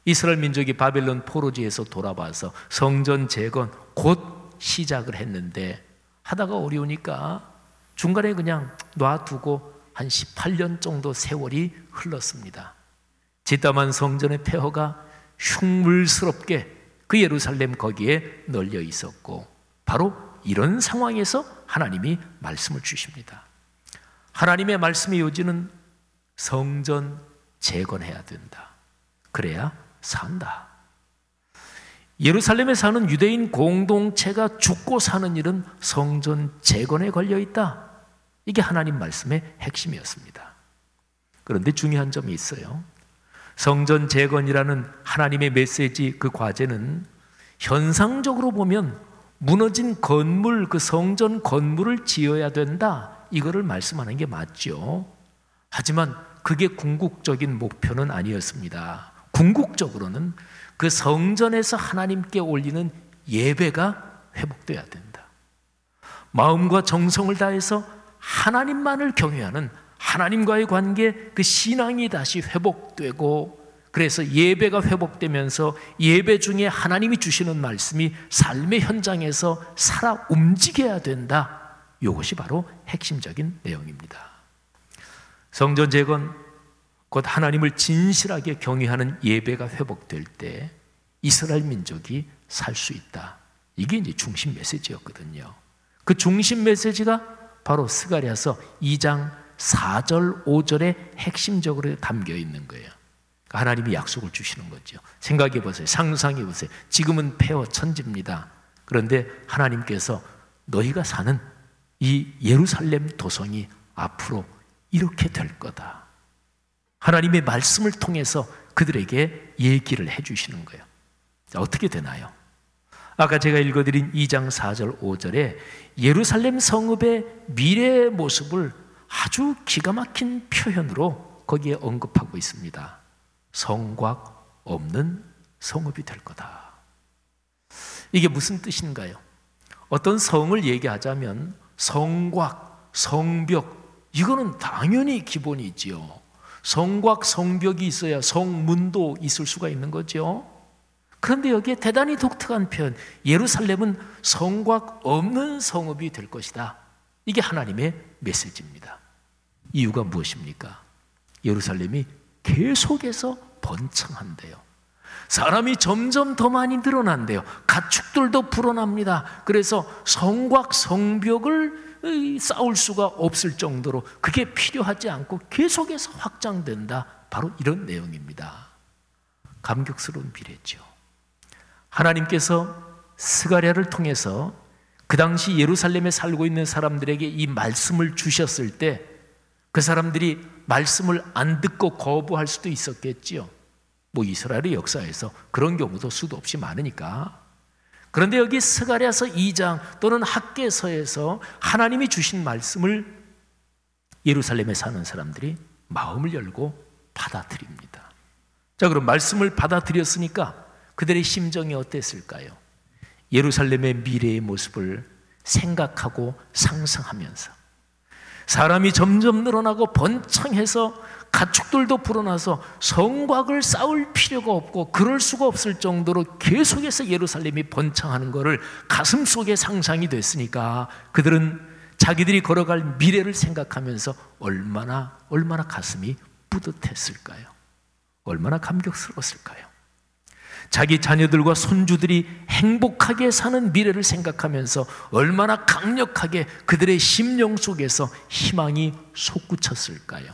이스라엘 민족이 바벨론 포로지에서 돌아와서 성전 재건 곧 시작을 했는데 하다가 어려우니까 중간에 그냥 놔두고 한 18년 정도 세월이 흘렀습니다. 짓담한 성전의 폐허가 흉물스럽게 그 예루살렘 거기에 널려 있었고, 바로 이런 상황에서 하나님이 말씀을 주십니다. 하나님의 말씀의 요지는 성전 재건해야 된다. 그래야 산다. 예루살렘에 사는 유대인 공동체가 죽고 사는 일은 성전 재건에 걸려 있다. 이게 하나님 말씀의 핵심이었습니다. 그런데 중요한 점이 있어요. 성전 재건이라는 하나님의 메시지, 그 과제는 현상적으로 보면 무너진 건물, 그 성전 건물을 지어야 된다, 이거를 말씀하는 게 맞죠. 하지만 그게 궁극적인 목표는 아니었습니다. 궁극적으로는 그 성전에서 하나님께 올리는 예배가 회복돼야 된다. 마음과 정성을 다해서 하나님만을 경외하는 하나님과의 관계, 그 신앙이 다시 회복되고, 그래서 예배가 회복되면서 예배 중에 하나님이 주시는 말씀이 삶의 현장에서 살아 움직여야 된다. 이것이 바로 핵심적인 내용입니다. 성전 재건, 곧 하나님을 진실하게 경외하는 예배가 회복될 때 이스라엘 민족이 살 수 있다. 이게 이제 중심 메시지였거든요. 그 중심 메시지가 바로 스가랴서 2장 4절 5절에 핵심적으로 담겨 있는 거예요. 하나님이 약속을 주시는 거죠. 생각해 보세요. 상상해 보세요. 지금은 폐허 천지입니다. 그런데 하나님께서 너희가 사는 이 예루살렘 도성이 앞으로 이렇게 될 거다. 하나님의 말씀을 통해서 그들에게 얘기를 해주시는 거예요. 자, 어떻게 되나요? 아까 제가 읽어드린 2장 4절 5절에 예루살렘 성읍의 미래의 모습을 아주 기가 막힌 표현으로 거기에 언급하고 있습니다. 성곽 없는 성읍이 될 거다. 이게 무슨 뜻인가요? 어떤 성을 얘기하자면 성곽, 성벽, 이거는 당연히 기본이지요. 성곽, 성벽이 있어야 성문도 있을 수가 있는 거죠. 그런데 여기에 대단히 독특한 표현, 예루살렘은 성곽 없는 성읍이 될 것이다. 이게 하나님의 메시지입니다. 이유가 무엇입니까? 예루살렘이 계속해서 번창한대요. 사람이 점점 더 많이 늘어난대요. 가축들도 불어납니다. 그래서 성곽, 성벽을 쌓을 수가 없을 정도로 그게 필요하지 않고 계속해서 확장된다. 바로 이런 내용입니다. 감격스러운 미래죠. 하나님께서 스가랴를 통해서 그 당시 예루살렘에 살고 있는 사람들에게 이 말씀을 주셨을 때 그 사람들이 말씀을 안 듣고 거부할 수도 있었겠지요. 뭐 이스라엘의 역사에서 그런 경우도 수도 없이 많으니까. 그런데 여기 스가랴서 2장 또는 학개서에서 하나님이 주신 말씀을 예루살렘에 사는 사람들이 마음을 열고 받아들입니다. 자, 그럼 말씀을 받아들였으니까 그들의 심정이 어땠을까요? 예루살렘의 미래의 모습을 생각하고 상상하면서 사람이 점점 늘어나고 번창해서 가축들도 불어나서 성곽을 쌓을 필요가 없고 그럴 수가 없을 정도로 계속해서 예루살렘이 번창하는 것을 가슴속에 상상이 됐으니까 그들은 자기들이 걸어갈 미래를 생각하면서 얼마나 가슴이 뿌듯했을까요? 얼마나 감격스러웠을까요? 자기 자녀들과 손주들이 행복하게 사는 미래를 생각하면서 얼마나 강력하게 그들의 심령 속에서 희망이 솟구쳤을까요?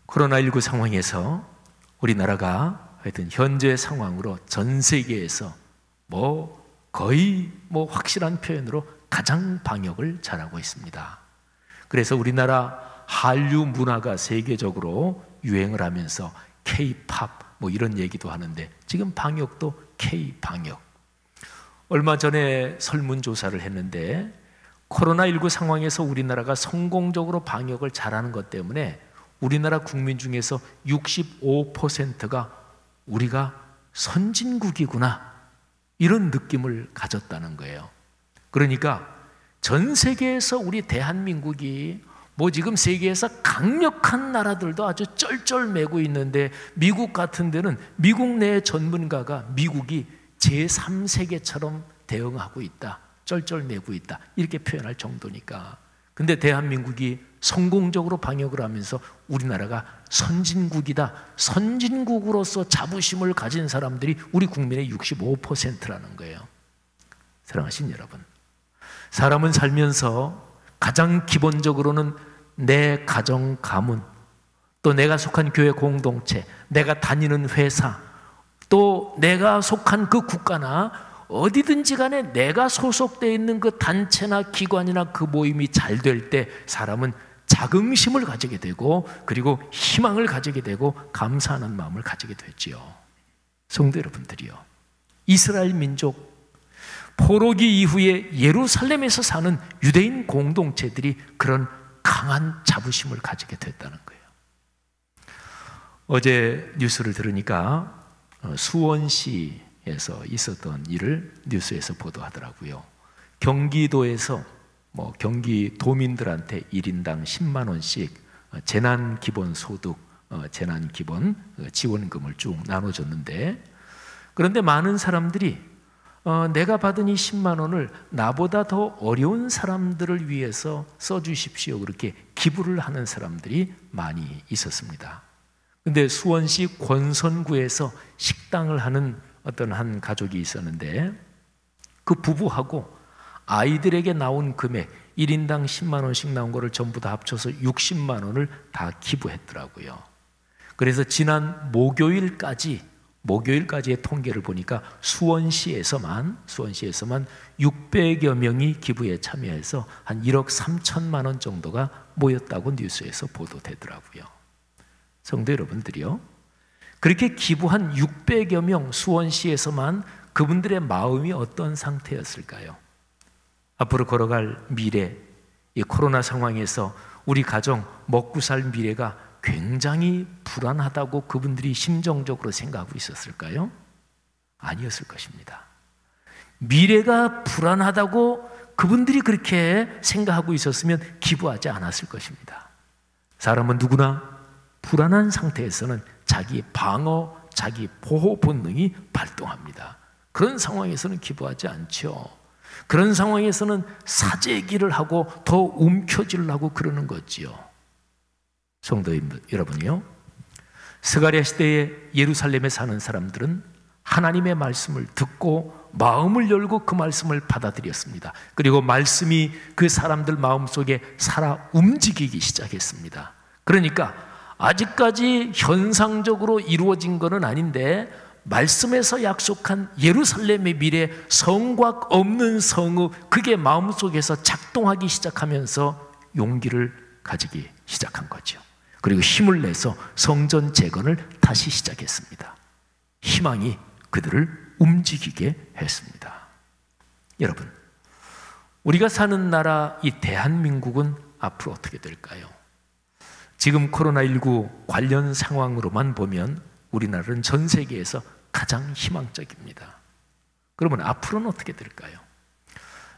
코로나19 상황에서 우리나라가 하여튼 현재 상황으로 전 세계에서 거의 확실한 표현으로 가장 방역을 잘하고 있습니다. 그래서 우리나라 한류 문화가 세계적으로 유행을 하면서 K-팝 이런 얘기도 하는데 지금 방역도 K-방역. 얼마 전에 설문조사를 했는데 코로나19 상황에서 우리나라가 성공적으로 방역을 잘하는 것 때문에 우리나라 국민 중에서 65%가 우리가 선진국이구나 이런 느낌을 가졌다는 거예요. 그러니까 전 세계에서 우리 대한민국이 뭐 지금 세계에서 강력한 나라들도 아주 쩔쩔매고 있는데 미국 같은 데는 미국 내 전문가가 미국이 제3세계처럼 대응하고 있다, 쩔쩔매고 있다 이렇게 표현할 정도니까. 근데 대한민국이 성공적으로 방역을 하면서 우리나라가 선진국이다, 선진국으로서 자부심을 가진 사람들이 우리 국민의 65%라는 거예요. 사랑하신 여러분, 사람은 살면서 가장 기본적으로는 내 가정 가문, 또 내가 속한 교회 공동체, 내가 다니는 회사, 또 내가 속한 그 국가나 어디든지 간에 내가 소속되어 있는 그 단체나 기관이나 그 모임이 잘 될 때 사람은 자긍심을 가지게 되고, 그리고 희망을 가지게 되고, 감사하는 마음을 가지게 되지요. 성도 여러분들이요, 이스라엘 민족 포로기 이후에 예루살렘에서 사는 유대인 공동체들이 그런 강한 자부심을 가지게 됐다는 거예요. 어제 뉴스를 들으니까 수원시에서 있었던 일을 뉴스에서 보도하더라고요. 경기도에서 경기도민들한테 1인당 10만 원씩 재난기본소득, 재난기본 지원금을 쭉 나눠줬는데, 그런데 많은 사람들이 내가 받은 이 10만 원을 나보다 더 어려운 사람들을 위해서 써주십시오, 그렇게 기부를 하는 사람들이 많이 있었습니다. 근데 수원시 권선구에서 식당을 하는 어떤 한 가족이 있었는데, 그 부부하고 아이들에게 나온 금액 1인당 10만 원씩 나온 거를 전부 다 합쳐서 60만 원을 다 기부했더라고요. 그래서 지난 목요일까지의 통계를 보니까 수원시에서만 600여 명이 기부에 참여해서 한 1억 3천만 원 정도가 모였다고 뉴스에서 보도되더라고요. 성도 여러분들이요, 그렇게 기부한 600여 명 수원시에서만 그분들의 마음이 어떤 상태였을까요? 앞으로 걸어갈 미래, 이 코로나 상황에서 우리 가정 먹고 살 미래가 굉장히 불안하다고 그분들이 심정적으로 생각하고 있었을까요? 아니었을 것입니다. 미래가 불안하다고 그분들이 그렇게 생각하고 있었으면 기부하지 않았을 것입니다. 사람은 누구나 불안한 상태에서는 자기 방어, 자기 보호 본능이 발동합니다. 그런 상황에서는 기부하지 않죠. 그런 상황에서는 사재기를 하고 더 움켜쥐려고 그러는 거지요. 성도 여러분이요, 스가랴 시대에 예루살렘에 사는 사람들은 하나님의 말씀을 듣고 마음을 열고 그 말씀을 받아들였습니다. 그리고 말씀이 그 사람들 마음속에 살아 움직이기 시작했습니다. 그러니까 아직까지 현상적으로 이루어진 것은 아닌데, 말씀에서 약속한 예루살렘의 미래, 성곽 없는 성읍, 그게 마음속에서 작동하기 시작하면서 용기를 가지기 시작한 거죠. 그리고 힘을 내서 성전 재건을 다시 시작했습니다. 희망이 그들을 움직이게 했습니다. 여러분, 우리가 사는 나라 이 대한민국은 앞으로 어떻게 될까요? 지금 코로나19 관련 상황으로만 보면 우리나라는 전 세계에서 가장 희망적입니다. 그러면 앞으로는 어떻게 될까요?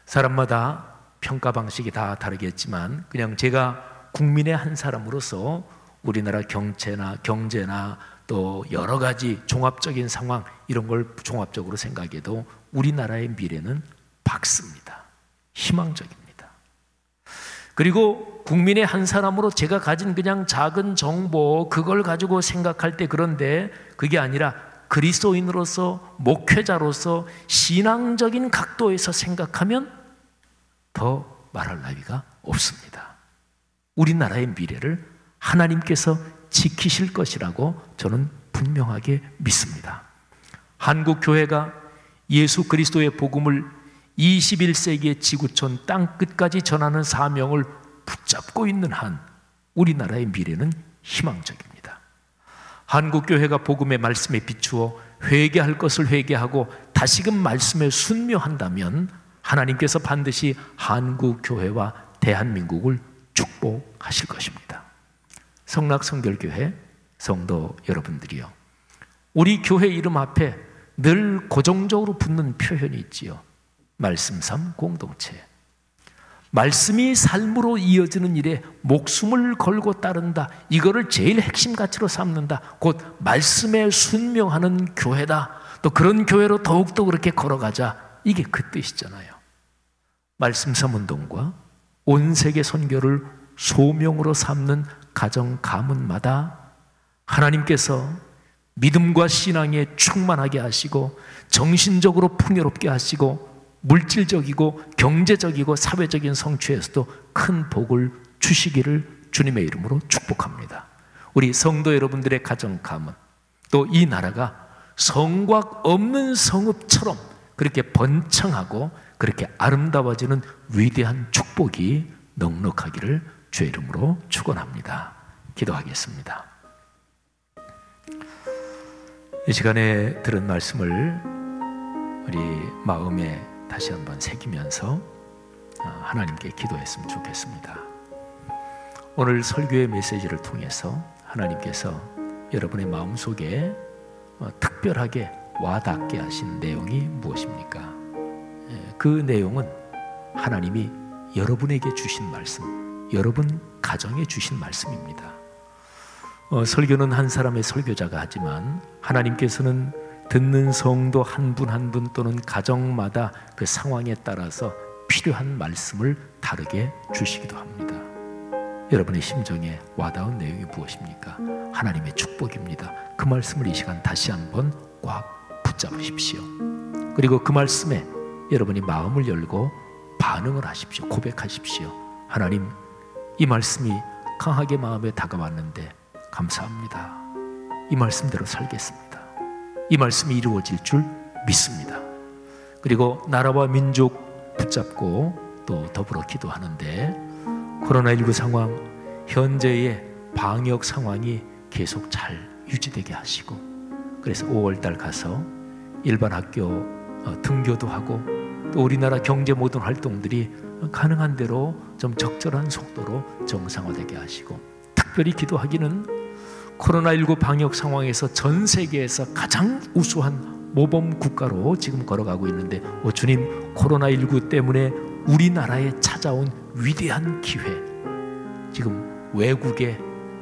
사람마다 평가 방식이 다 다르겠지만, 그냥 제가 국민의 한 사람으로서 우리나라 경제나 또 여러 가지 종합적인 상황, 이런 걸 종합적으로 생각해도 우리나라의 미래는 밝습니다. 희망적입니다. 그리고 국민의 한 사람으로 제가 가진 그냥 작은 정보, 그걸 가지고 생각할 때, 그런데 그게 아니라 그리스도인으로서, 목회자로서 신앙적인 각도에서 생각하면 더 말할 나위가 없습니다. 우리나라의 미래를 하나님께서 지키실 것이라고 저는 분명하게 믿습니다. 한국 교회가 예수 그리스도의 복음을 21세기의 지구촌 땅 끝까지 전하는 사명을 붙잡고 있는 한 우리나라의 미래는 희망적입니다. 한국 교회가 복음의 말씀에 비추어 회개할 것을 회개하고 다시금 말씀에 순묘한다면 하나님께서 반드시 한국 교회와 대한민국을 축복하실 것입니다. 성락성결교회 성도 여러분들이요, 우리 교회 이름 앞에 늘 고정적으로 붙는 표현이 있지요. 말씀3 공동체. 말씀이 삶으로 이어지는 일에 목숨을 걸고 따른다. 이거를 제일 핵심 가치로 삼는다. 곧 말씀에 순명하는 교회다. 또 그런 교회로 더욱더 그렇게 걸어가자. 이게 그 뜻이잖아요. 말씀 삼운동과 온 세계 선교를 소명으로 삼는 가정 가문마다 하나님께서 믿음과 신앙에 충만하게 하시고 정신적으로 풍요롭게 하시고 물질적이고 경제적이고 사회적인 성취에서도 큰 복을 주시기를 주님의 이름으로 축복합니다. 우리 성도 여러분들의 가정 가문, 또 이 나라가 성곽 없는 성읍처럼 그렇게 번창하고 그렇게 아름다워지는 위대한 축복이 넉넉하기를 주의 이름으로 축원합니다. 기도하겠습니다. 이 시간에 들은 말씀을 우리 마음에 다시 한번 새기면서 하나님께 기도했으면 좋겠습니다. 오늘 설교의 메시지를 통해서 하나님께서 여러분의 마음속에 특별하게 와닿게 하신 내용이 무엇입니까? 그 내용은 하나님이 여러분에게 주신 말씀, 여러분 가정에 주신 말씀입니다. 설교는 한 사람의 설교자가 하지만 하나님께서는 듣는 성도 한 분 한 분 또는 가정마다 그 상황에 따라서 필요한 말씀을 다르게 주시기도 합니다. 여러분의 심정에 와닿은 내용이 무엇입니까? 하나님의 축복입니다. 그 말씀을 이 시간 다시 한번 꽉 붙잡으십시오. 그리고 그 말씀에 여러분이 마음을 열고 반응을 하십시오. 고백하십시오. 하나님, 이 말씀이 강하게 마음에 다가왔는데 감사합니다. 이 말씀대로 살겠습니다. 이 말씀이 이루어질 줄 믿습니다. 그리고 나라와 민족 붙잡고 또 더불어 기도하는데 코로나19 상황, 현재의 방역 상황이 계속 잘 유지되게 하시고, 그래서 5월달 가서 일반 학교 등교도 하고 또 우리나라 경제 모든 활동들이 가능한 대로 좀 적절한 속도로 정상화되게 하시고, 특별히 기도하기는 코로나19 방역 상황에서 전 세계에서 가장 우수한 모범 국가로 지금 걸어가고 있는데, 주님, 코로나19 때문에 우리나라에 찾아온 위대한 기회, 지금 외국의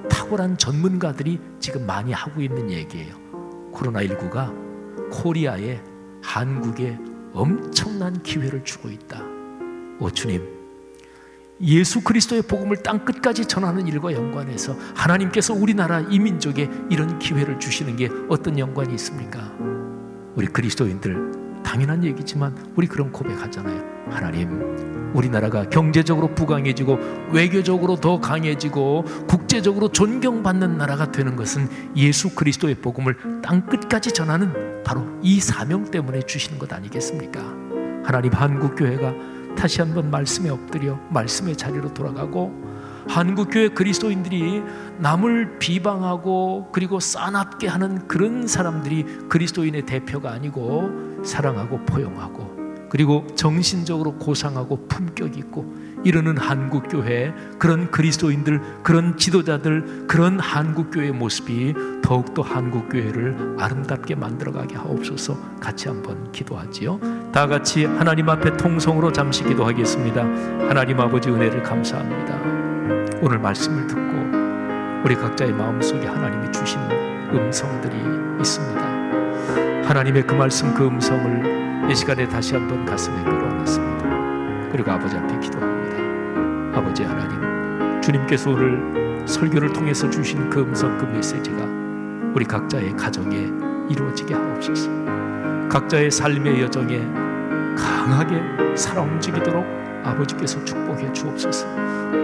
탁월한 전문가들이 지금 많이 하고 있는 얘기예요. 코로나19가 코리아에, 한국에 엄청난 기회를 주고 있다. 주님, 예수 그리스도의 복음을 땅끝까지 전하는 일과 연관해서 하나님께서 우리나라 이 민족에 이런 기회를 주시는 게 어떤 연관이 있습니까? 우리 그리스도인들 당연한 얘기지만 우리 그런 고백하잖아요. 하나님, 우리나라가 경제적으로 부강해지고 외교적으로 더 강해지고 국제적으로 존경받는 나라가 되는 것은 예수 그리스도의 복음을 땅끝까지 전하는 바로 이 사명 때문에 주시는 것 아니겠습니까? 하나님, 한국교회가 다시 한번 말씀에 엎드려 말씀의 자리로 돌아가고, 한국교회 그리스도인들이 남을 비방하고 그리고 싸납게 하는 그런 사람들이 그리스도인의 대표가 아니고, 사랑하고 포용하고 그리고 정신적으로 고상하고 품격 있고 이러는 한국교회, 그런 그리스도인들, 그런 지도자들, 그런 한국교회의 모습이 더욱더 한국교회를 아름답게 만들어가게 하옵소서. 같이 한번 기도하지요. 다 같이 하나님 앞에 통성으로 잠시 기도하겠습니다. 하나님 아버지, 은혜를 감사합니다. 오늘 말씀을 듣고 우리 각자의 마음속에 하나님이 주신 음성들이 있습니다. 하나님의 그 말씀, 그 음성을 이 시간에 다시 한번 가슴에 끌어안았습니다. 그리고 아버지 앞에 기도합니다. 아버지 하나님, 주님께서 오늘 설교를 통해서 주신 그 음성, 그 메시지가 우리 각자의 가정에 이루어지게 하옵소서. 각자의 삶의 여정에 강하게 살아 움직이도록 아버지께서 축복해 주옵소서.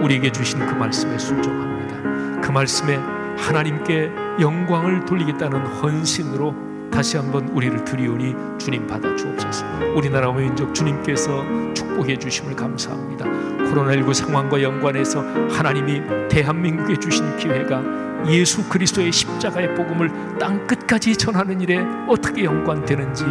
우리에게 주신 그 말씀에 순종합니다. 그 말씀에 하나님께 영광을 돌리겠다는 헌신으로 다시 한번 우리를 드리오니 주님 받아 주옵소서. 우리나라와 민족 주님께서 축복해 주심을 감사합니다. 코로나19 상황과 연관해서 하나님이 대한민국에 주신 기회가 예수 그리스도의 십자가의 복음을 땅끝까지 전하는 일에 어떻게 연관되는지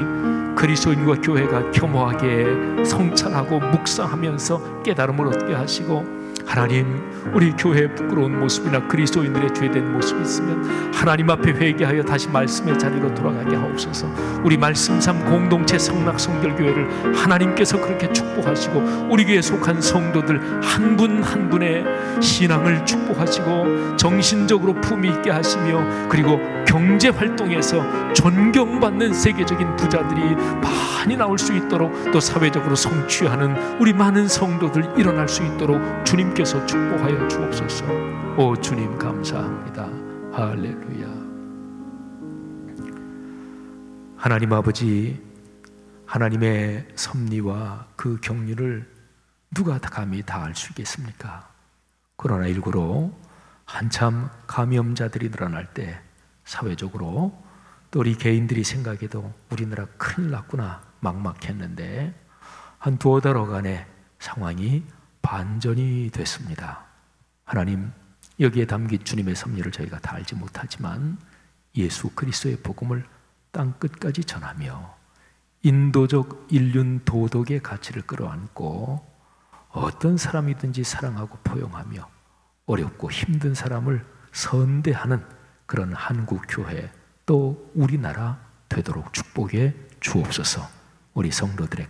그리스도인과 교회가 겸허하게 성찬하고 묵상하면서 깨달음을 얻게 하시고, 하나님, 우리 교회의 부끄러운 모습이나 그리스도인들의 죄된 모습이 있으면 하나님 앞에 회개하여 다시 말씀의 자리로 돌아가게 하옵소서. 우리 말씀삼 공동체 성락성결교회를 하나님께서 그렇게 축복하시고 우리 교회에 속한 성도들 한 분 한 분의 신앙을 축복하시고 정신적으로 품위 있게 하시며, 그리고 경제 활동에서 존경받는 세계적인 부자들이 많이 나올 수 있도록, 또 사회적으로 성취하는 우리 많은 성도들 일어날 수 있도록 주님께서 축복하여 주옵소서. 오 주님, 감사합니다. 할렐루야. 하나님 아버지, 하나님의 섭리와 그 경륜을 누가 감히 다 알 수 있겠습니까? 코로나19로 한참 감염자들이 늘어날 때 사회적으로 또 우리 개인들이 생각해도 우리나라 큰일 났구나 막막했는데 한 두어 달여간의 상황이 반전이 됐습니다. 하나님, 여기에 담긴 주님의 섭리를 저희가 다 알지 못하지만 예수 그리스도의 복음을 땅끝까지 전하며 인도적 인륜 도덕의 가치를 끌어안고 어떤 사람이든지 사랑하고 포용하며 어렵고 힘든 사람을 선대하는 그런 한국 교회, 또 우리나라 되도록 축복해 주옵소서. 우리 성도들의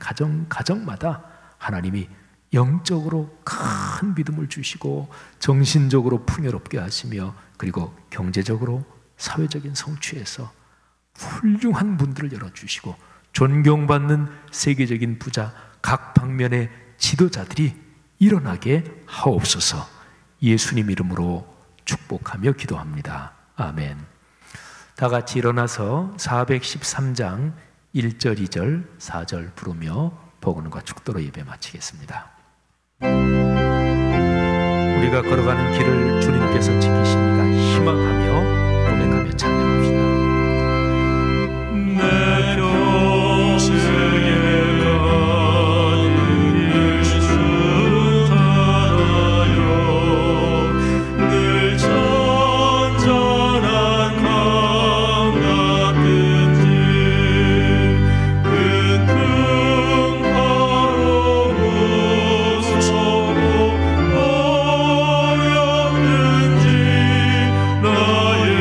가정마다 하나님이 영적으로 큰 믿음을 주시고 정신적으로 풍요롭게 하시며, 그리고 경제적으로 사회적인 성취에서 훌륭한 분들을 열어주시고 존경받는 세계적인 부자, 각 방면의 지도자들이 일어나게 하옵소서. 예수님 이름으로 축복하며 기도합니다. 아멘. 다 같이 일어나서 413장 1절, 2절, 4절 부르며 복음과 축도로 예배 마치겠습니다. 우리가 걸어가는 길을 주님께서 지키십니다. 희망하며 고백하며 찬양합시다. 내 평생에 가는 길 순탄하여 늘 잔잔한 강 같은지 큰 바로 무서워 어였는지 나의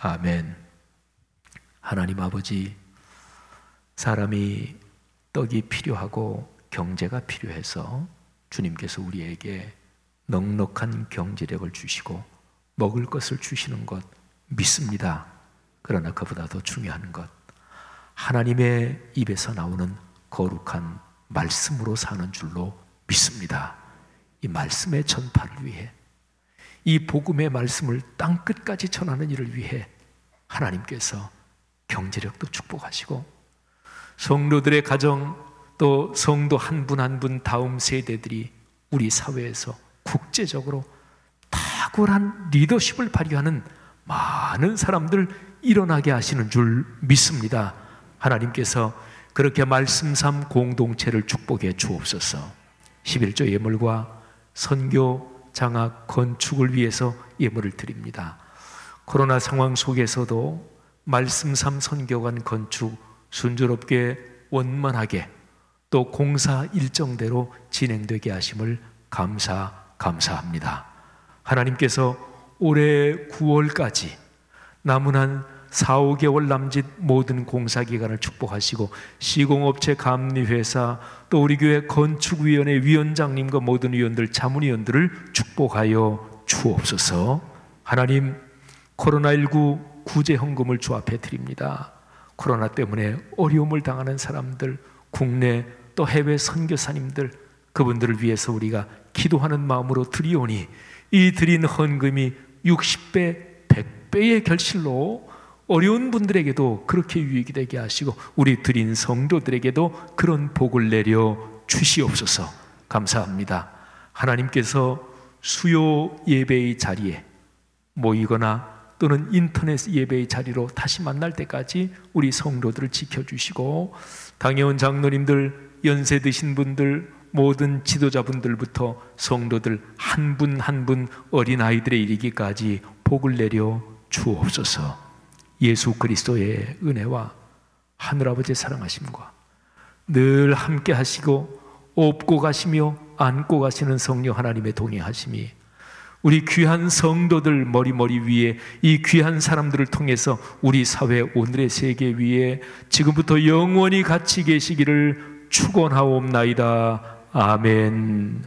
아멘. 하나님 아버지, 사람이 떡이 필요하고 경제가 필요해서 주님께서 우리에게 넉넉한 경제력을 주시고 먹을 것을 주시는 것 믿습니다. 그러나 그보다 더 중요한 것, 하나님의 입에서 나오는 거룩한 말씀으로 사는 줄로 믿습니다. 이 말씀의 전파를 위해, 이 복음의 말씀을 땅끝까지 전하는 일을 위해 하나님께서 경제력도 축복하시고 성도들의 가정, 또 성도 한 분 한 분 다음 세대들이 우리 사회에서 국제적으로 탁월한 리더십을 발휘하는 많은 사람들 일어나게 하시는 줄 믿습니다. 하나님께서 그렇게 말씀 삼 공동체를 축복해 주옵소서. 11조 예물과 선교, 장학, 건축을 위해서 예물을 드립니다. 코로나 상황 속에서도 말씀 삼 선교관 건축 순조롭게 원만하게 또 공사 일정대로 진행되게 하심을 감사합니다. 하나님께서 올해 9월까지 남은 한 4, 5개월 남짓 모든 공사기간을 축복하시고 시공업체 감리회사 또 우리 교회 건축위원회 위원장님과 모든 위원들, 자문위원들을 축복하여 주옵소서. 하나님, 코로나19 구제헌금을 주 앞에 드립니다. 코로나 때문에 어려움을 당하는 사람들, 국내 또 해외 선교사님들, 그분들을 위해서 우리가 기도하는 마음으로 드리오니 이 드린 헌금이 60배, 100배의 결실로 어려운 분들에게도 그렇게 유익이 되게 하시고 우리 드린 성도들에게도 그런 복을 내려 주시옵소서. 감사합니다. 하나님께서 수요 예배의 자리에 모이거나 또는 인터넷 예배의 자리로 다시 만날 때까지 우리 성도들을 지켜주시고 당회원 장로님들, 연세 드신 분들, 모든 지도자분들부터 성도들 한 분 한 분 어린아이들에 이르기까지 복을 내려 주옵소서. 예수 그리스도의 은혜와 하늘아버지의 사랑하심과 늘 함께 하시고 업고 가시며 안고 가시는 성령 하나님의 동행하심이 우리 귀한 성도들 머리 위에 이 귀한 사람들을 통해서 우리 사회 오늘의 세계 위에 지금부터 영원히 같이 계시기를 축원하옵나이다. 아멘.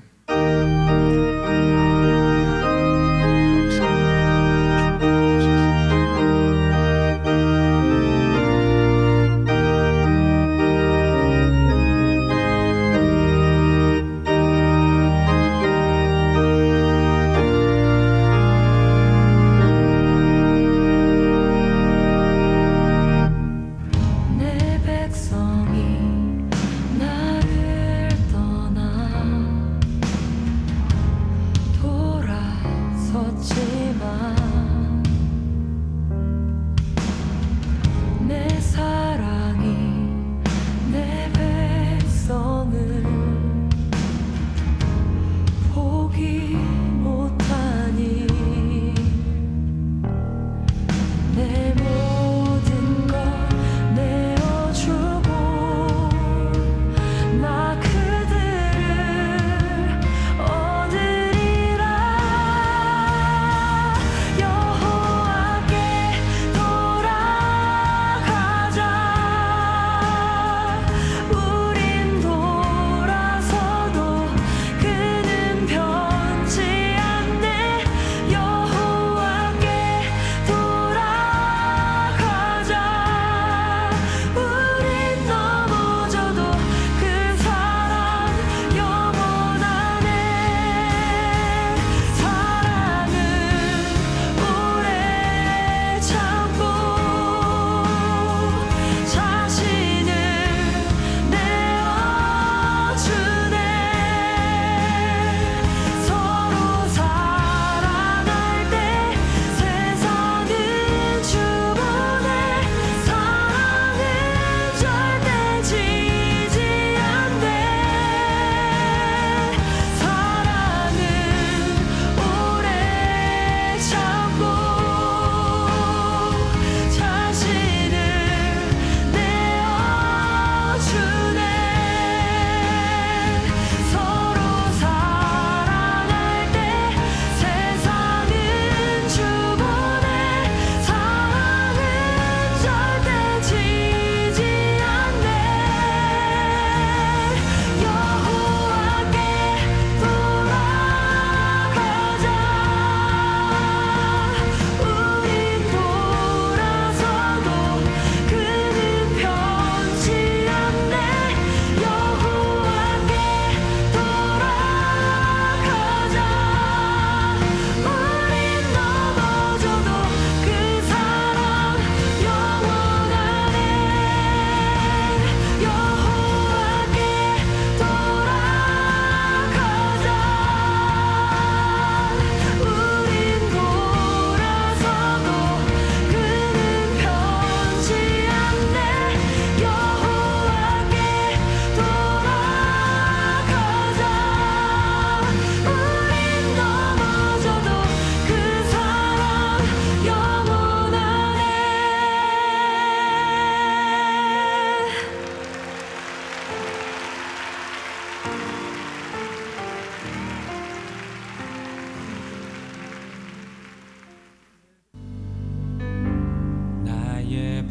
나의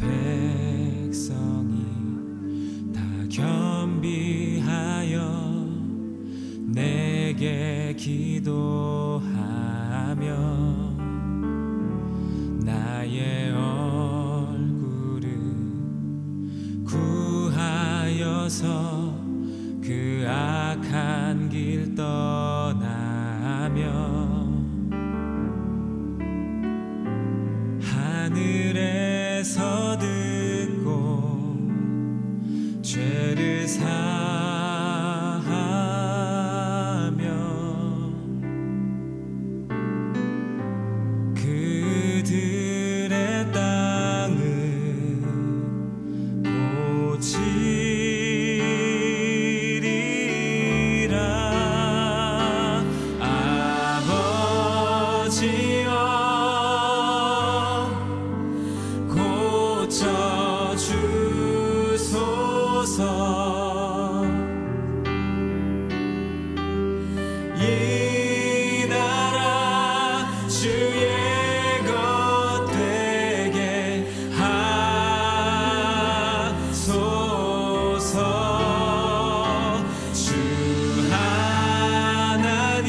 백성이 다 겸비하여 내게 기도하며 나의 얼굴을 구하여서 그 악한 길 떠나며 하늘에서 듣고 죄를 사하며 그들의 땅을 고치리라. 아버지여 고쳐주소서. 이 나라 주의 것 되게 하소서. 주 하나님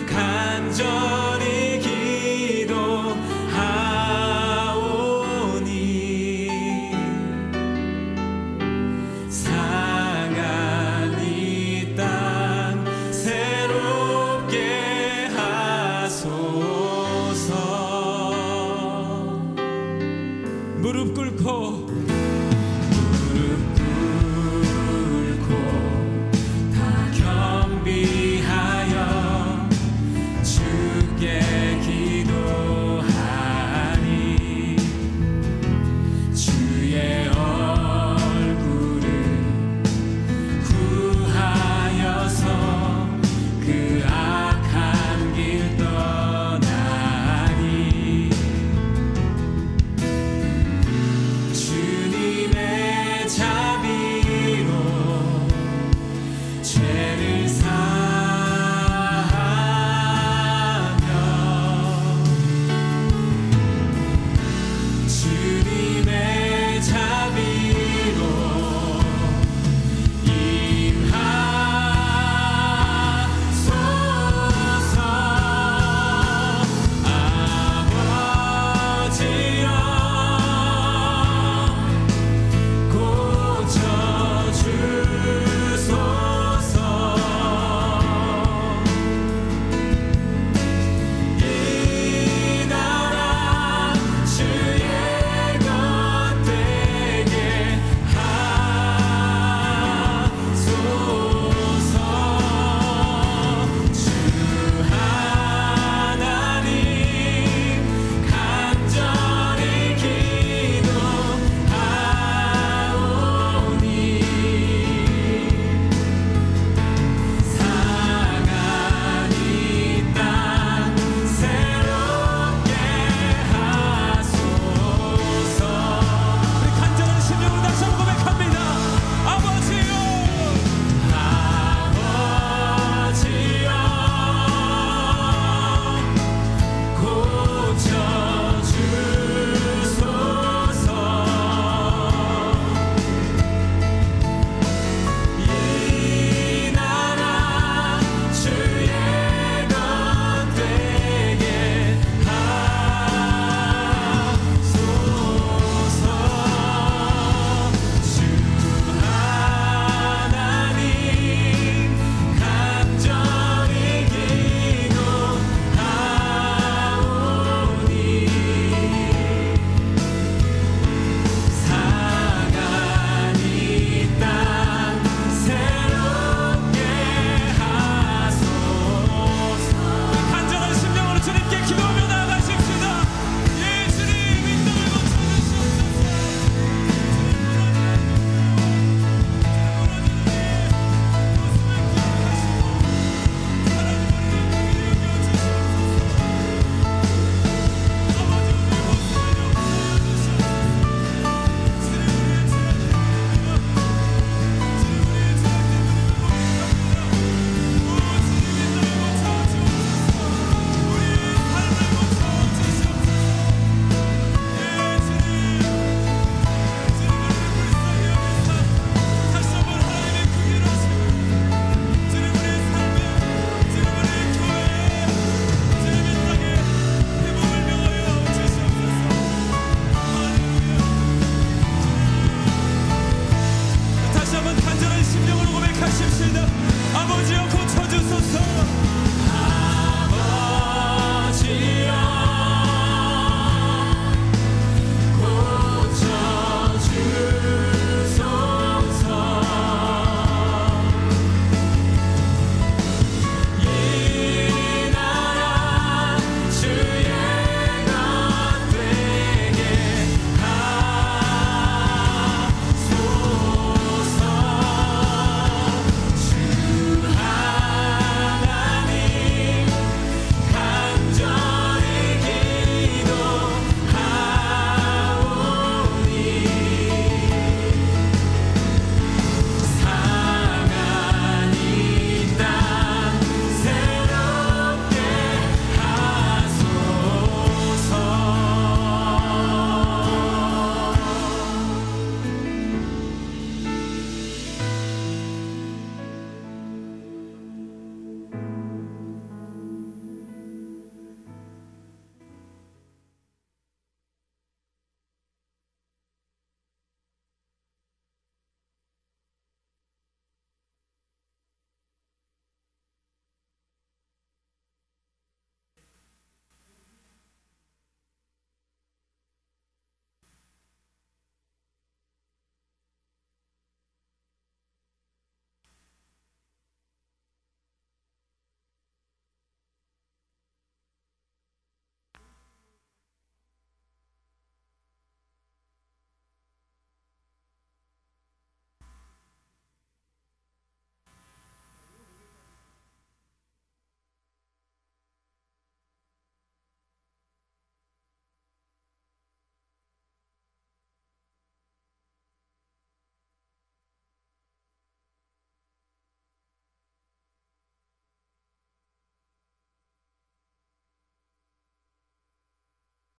간절히 기도하오니 상한 이 땅 새롭게 하소서. 무릎 꿇고